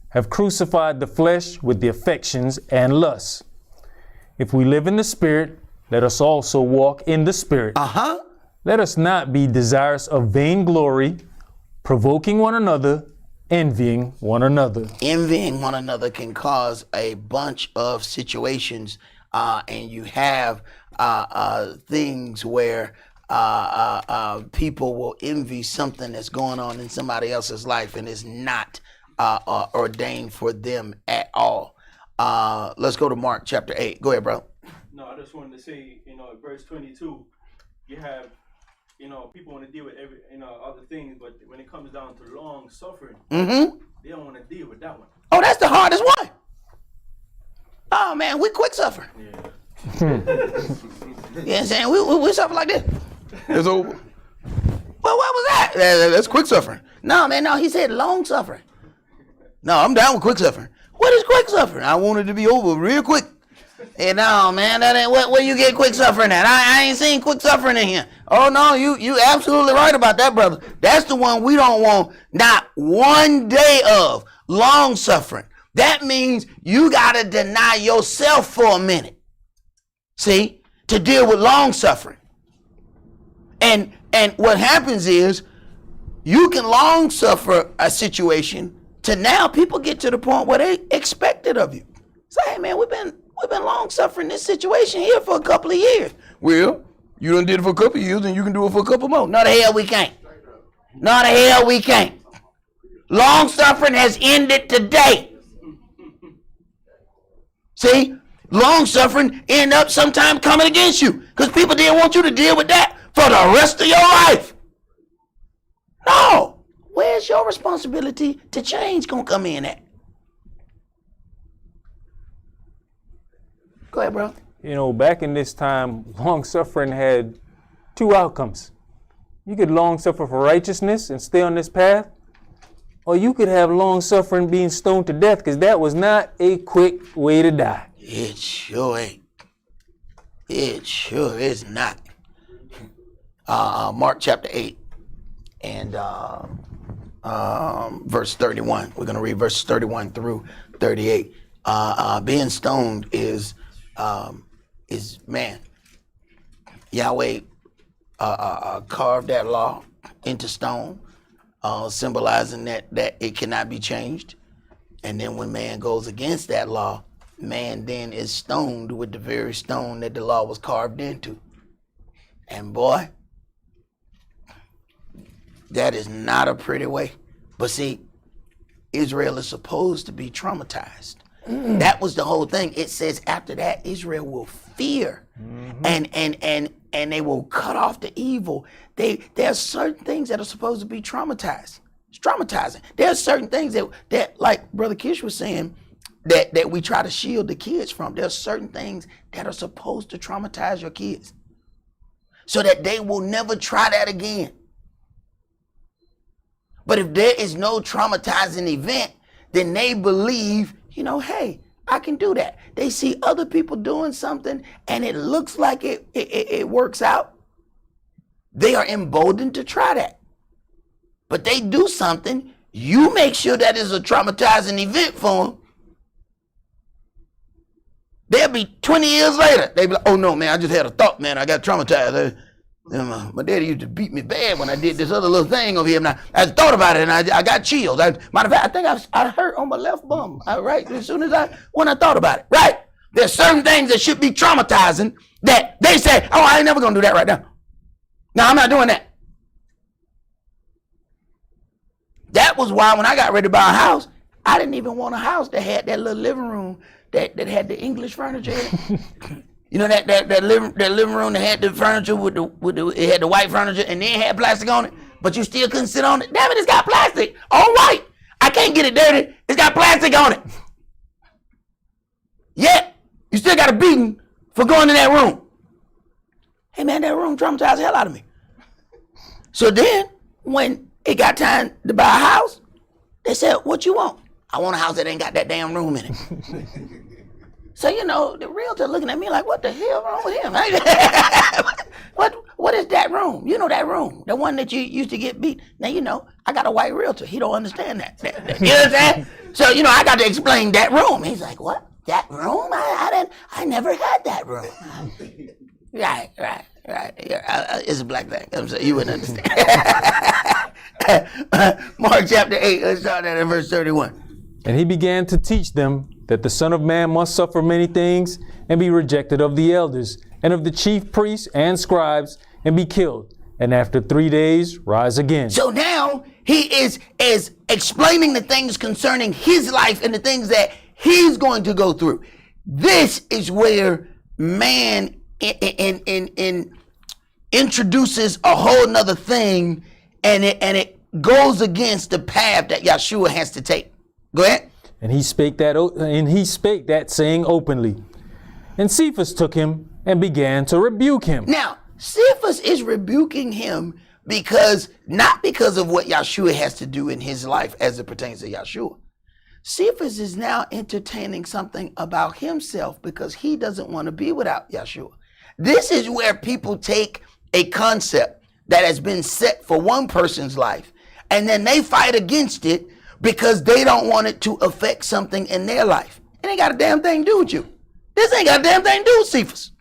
have crucified the flesh with the affections and lusts. If we live in the Spirit, let us also walk in the Spirit. Let us not be desirous of vainglory, provoking one another, envying one another. Envying one another can cause a bunch of situations, and you have things where people will envy something that's going on in somebody else's life and is not ordained for them at all. Let's go to Mark chapter 8. Go ahead, bro. No, I just wanted to say, verse 22, you have, people want to deal with every, other things, but when it comes down to long suffering, they don't want to deal with that one. Oh, that's the hardest one. Oh man, we quick suffer. Yeah. You know what I'm saying? We suffer like this. It's over. Well, what was that? That's quick suffering. No, man, no, he said long suffering. No, I'm down with quick suffering. What is quick suffering? I want it to be over real quick. Hey, no, man, that ain't where you get quick suffering at. I ain't seen quick suffering in here. Oh no, you absolutely right about that, brother. That's the one we don't want not one day of. Long suffering. That means you gotta deny yourself for a minute. See, to deal with long suffering. And what happens is you can long suffer a situation to now people get to the point where they expect it of you. Say, hey man, we've been long suffering this situation here for a couple of years. Well, you done did it for a couple of years and you can do it for a couple more. No, the hell we can't. No, the hell we can't. Long suffering has ended today. See, long suffering end up sometime coming against you because people didn't want you to deal with that for the rest of your life. No, where's your responsibility to change gonna come in at? Go ahead, bro. Back in this time, long suffering had two outcomes. You could long suffer for righteousness and stay on this path, or you could have long suffering being stoned to death, because that was not a quick way to die. It sure ain't. It sure is not. Mark chapter 8 and verse 31. We're going to read verses 31 through 38. Being stoned is man. Yahweh carved that law into stone, symbolizing that it cannot be changed. And then when man goes against that law, man then is stoned with the very stone that the law was carved into. And boy, that is not a pretty way. But see, Israel is supposed to be traumatized. That was the whole thing. It says after that, Israel will fear and they will cut off the evil. There are certain things that are supposed to be traumatized. It's traumatizing. There are certain things that like Brother Kish was saying, that we try to shield the kids from. There's certain things that are supposed to traumatize your kids so that they will never try that again. But if there is no traumatizing event, then they believe, hey, I can do that. They see other people doing something and it looks like it works out. They are emboldened to try that. But they do something, you make sure that is a traumatizing event for them. They'll be 20 years later. They'll be like, oh no, man, I just had a thought, man. I got traumatized. My daddy used to beat me bad when I did this other little thing over here. And I thought about it and I got chills. Matter of fact, I think I hurt on my left bum. Right, as soon as when I thought about it. Right, there's certain things that should be traumatizing that they say, oh, I ain't never gonna do that right now. No, I'm not doing that. That was why when I got ready to buy a house, I didn't even want a house that had that little living room that had the English furniture in it. You know that living room that had the furniture it had the white furniture and then had plastic on it, but you still couldn't sit on it. Damn it, it's got plastic on white. I can't get it dirty. It's got plastic on it. Yet you still got a beating for going in that room. Hey man, that room traumatized the hell out of me. So then when it got time to buy a house, they said, "What you want?" I want a house that ain't got that damn room in it. So, the realtor looking at me like, what the hell wrong with him? What is that room? You know that room, the one that you used to get beat. Now, I got a white realtor. He don't understand that. You know what I'm saying? So, I got to explain that room. He's like, what? That room? I never had that room. Right. Yeah, it's a black thing. I'm saying you wouldn't understand. Mark chapter 8, let's start at verse 31. And he began to teach them that the Son of Man must suffer many things and be rejected of the elders and of the chief priests and scribes and be killed, and after 3 days rise again. So now he is explaining the things concerning his life and the things that he's going to go through. This is where man introduces a whole nother thing, and it goes against the path that Yeshua has to take. Go ahead. And he spake that saying openly. And Cephas took him and began to rebuke him. Now, Cephas is rebuking him not because of what Yeshua has to do in his life as it pertains to Yeshua. Cephas is now entertaining something about himself because he doesn't want to be without Yeshua. This is where people take a concept that has been set for one person's life and then they fight against it because they don't want it to affect something in their life. It ain't got a damn thing to do with you. This ain't got a damn thing to do with Cephas.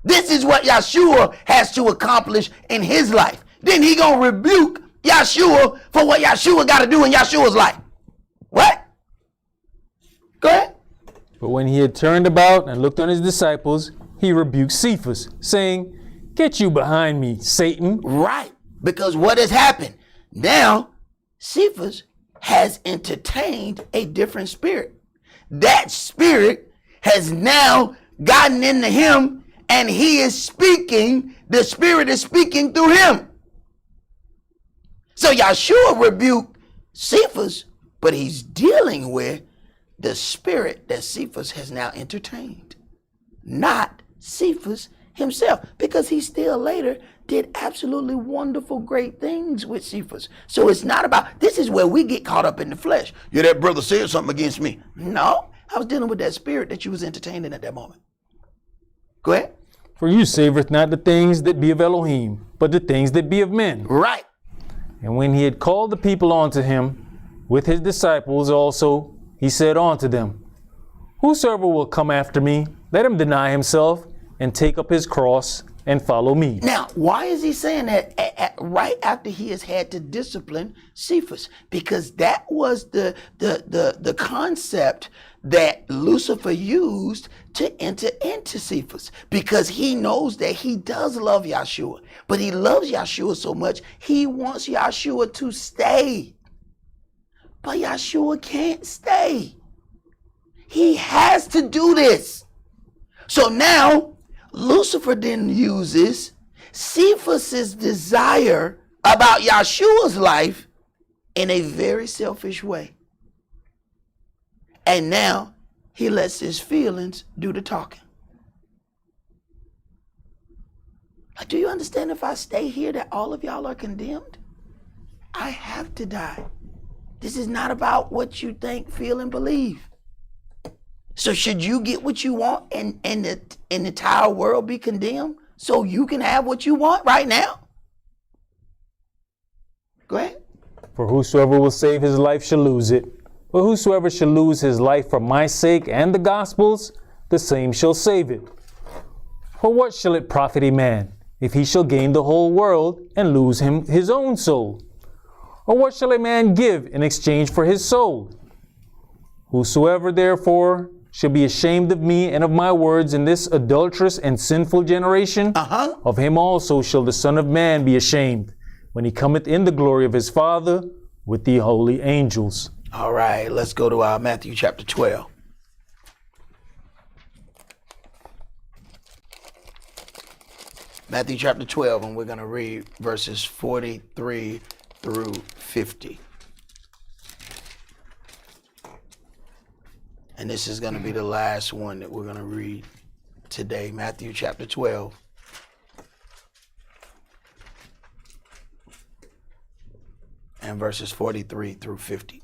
This is what Yeshua has to accomplish in his life. Then he gonna rebuke Yeshua for what Yeshua got to do in Yeshua's life. What? Go ahead. But when he had turned about and looked on his disciples, he rebuked Cephas, saying, "Get you behind me, Satan." Right. Because what has happened? Now, Cephas has entertained a different spirit. That spirit has now gotten into him and he is speaking. The spirit is speaking through him. So Yeshua rebuked Cephas, but he's dealing with the spirit that Cephas has now entertained, not Cephas himself, because he still later did absolutely wonderful, great things with Cephas. So it's not about, this is where we get caught up in the flesh. Yeah, that brother said something against me. No, I was dealing with that spirit that you was entertaining at that moment. Go ahead. For you savoreth not the things that be of Elohim, but the things that be of men. Right. And when he had called the people unto him, with his disciples also, he said unto them, Whosoever will come after me, let him deny himself, and take up his cross, and follow me. Now, why is he saying that right after he has had to discipline Cephas? Because that was the concept that Lucifer used to enter into Cephas, because he knows that he does love Yeshua, but he loves Yeshua so much, he wants Yeshua to stay. But Yeshua can't stay. He has to do this. So now, Lucifer then uses Cephas's desire about Yeshua's life in a very selfish way. And now he lets his feelings do the talking. Like, do you understand if I stay here that all of y'all are condemned? I have to die. This is not about what you think, feel, and believe. So should you get what you want and the entire world be condemned so you can have what you want right now? Go ahead. For whosoever will save his life shall lose it. But whosoever shall lose his life for my sake and the gospel's, the same shall save it. For what shall it profit a man, if he shall gain the whole world and lose his own soul? Or what shall a man give in exchange for his soul? Whosoever therefore shall be ashamed of me and of my words in this adulterous and sinful generation, of him also shall the Son of Man be ashamed, when he cometh in the glory of his Father with the holy angels. All right, let's go to Matthew chapter 12. Matthew chapter 12, and we're going to read verses 43 through 50. And this is going to be the last one that we're going to read today. Matthew chapter 12. And verses 43 through 50.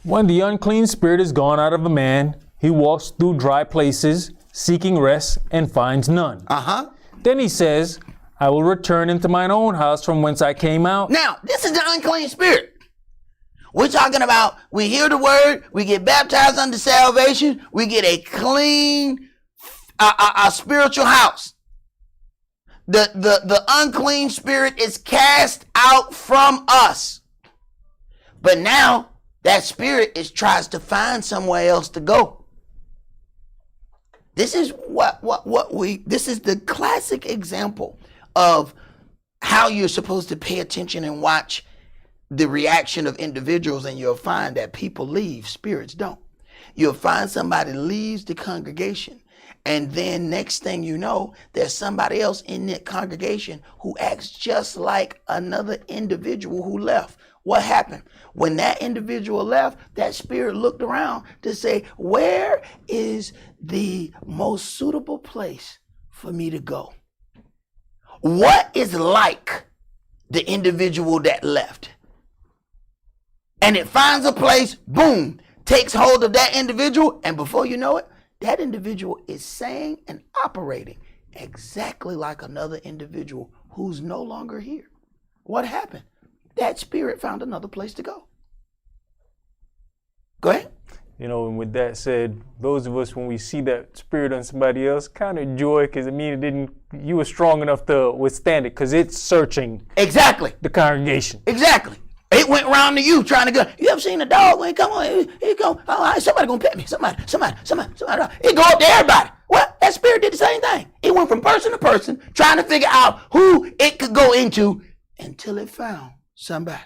When the unclean spirit is gone out of a man, he walks through dry places, seeking rest, and finds none. Then he says, I will return into mine own house from whence I came out. Now, this is the unclean spirit. We're talking about, we hear the word, we get baptized unto salvation, we get a clean, a spiritual house. The unclean spirit is cast out from us. But now that spirit tries to find somewhere else to go. This is this is the classic example of how you're supposed to pay attention and watch the reaction of individuals, and you'll find that people leave, spirits don't. You'll find somebody leaves the congregation, and then next thing you know, there's somebody else in that congregation who acts just like another individual who left. What happened? When that individual left, that spirit looked around to say, where is the most suitable place for me to go? What is like the individual that left? And it finds a place, boom, takes hold of that individual, and before you know it, that individual is saying and operating exactly like another individual who's no longer here. What happened? That spirit found another place to go. Go ahead. You know, and with that said, those of us, when we see that spirit on somebody else, kind of enjoy, because it means you were strong enough to withstand it, because it's searching Exactly. the congregation. Exactly. It went around to you trying to go. You ever seen a dog when it come on? It go, oh, somebody gonna pet me. Somebody. It go up to everybody. What? That spirit did the same thing. It went from person to person, trying to figure out who it could go into until it found somebody.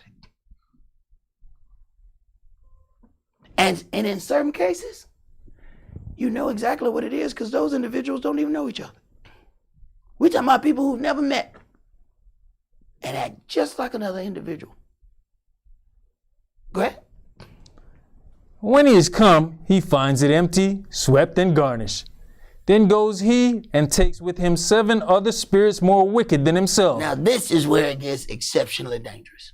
And in certain cases, you know exactly what it is, because those individuals don't even know each other. We're talking about people who've never met and act just like another individual. Go ahead. When he is come, he finds it empty, swept, and garnished. Then goes he and takes with him 7 other spirits more wicked than himself. Now this is where it gets exceptionally dangerous.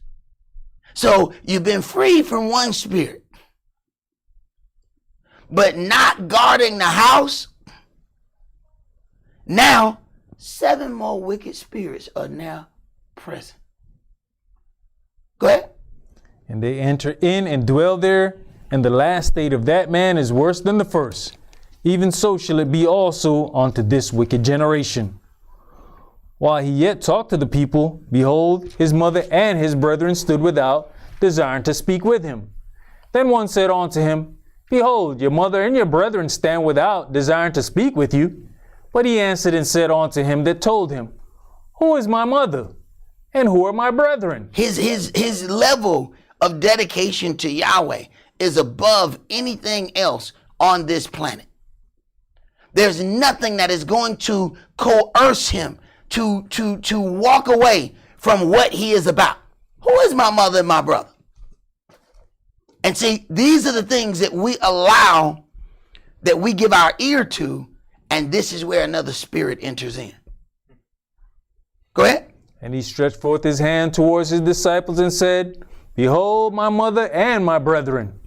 So you've been freed from one spirit, but not guarding the house. Now 7 more wicked spirits are now present. Go ahead. And they enter in and dwell there, and the last state of that man is worse than the first. Even so shall it be also unto this wicked generation. While he yet talked to the people, behold, his mother and his brethren stood without, desiring to speak with him. Then one said unto him, Behold, your mother and your brethren stand without, desiring to speak with you. But he answered and said unto him that told him, Who is my mother? And who are my brethren? His level of dedication to Yahweh is above anything else on this planet. There's nothing that is going to coerce him to walk away from what he is about. Who is my mother and my brother? And see, these are the things that we allow, that we give our ear to, and this is where another spirit enters in. Go ahead. And he stretched forth his hand towards his disciples and said, Behold my mother and my brethren.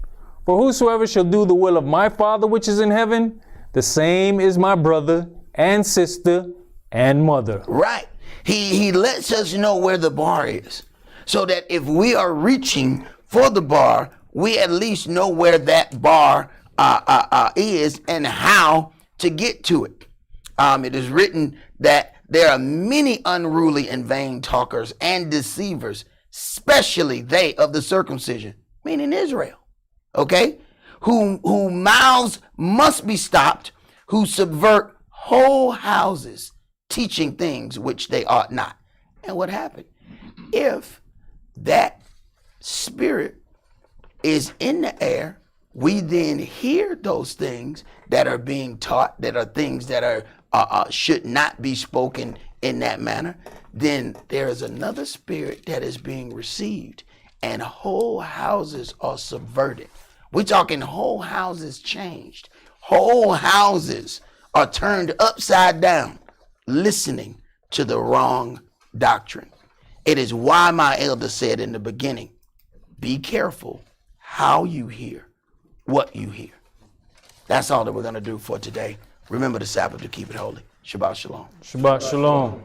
For whosoever shall do the will of my Father which is in heaven, the same is my brother and sister and mother. Right. He lets us know where the bar is, so that if we are reaching for the bar, we at least know where that bar is and how to get to it. It is written that there are many unruly and vain talkers and deceivers, especially they of the circumcision, meaning Israel, okay, who mouths must be stopped, who subvert whole houses, teaching things which they ought not. And what happened? If that spirit is in the air, we then hear those things that are being taught, that are things that are should not be spoken in that manner. Then there is another spirit that is being received, and whole houses are subverted. We're talking whole houses changed. Whole houses are turned upside down, listening to the wrong doctrine. It is why my elder said in the beginning, be careful how you hear what you hear. That's all that we're going to do for today. Remember the Sabbath to keep it holy. Shabbat shalom. Shabbat shalom.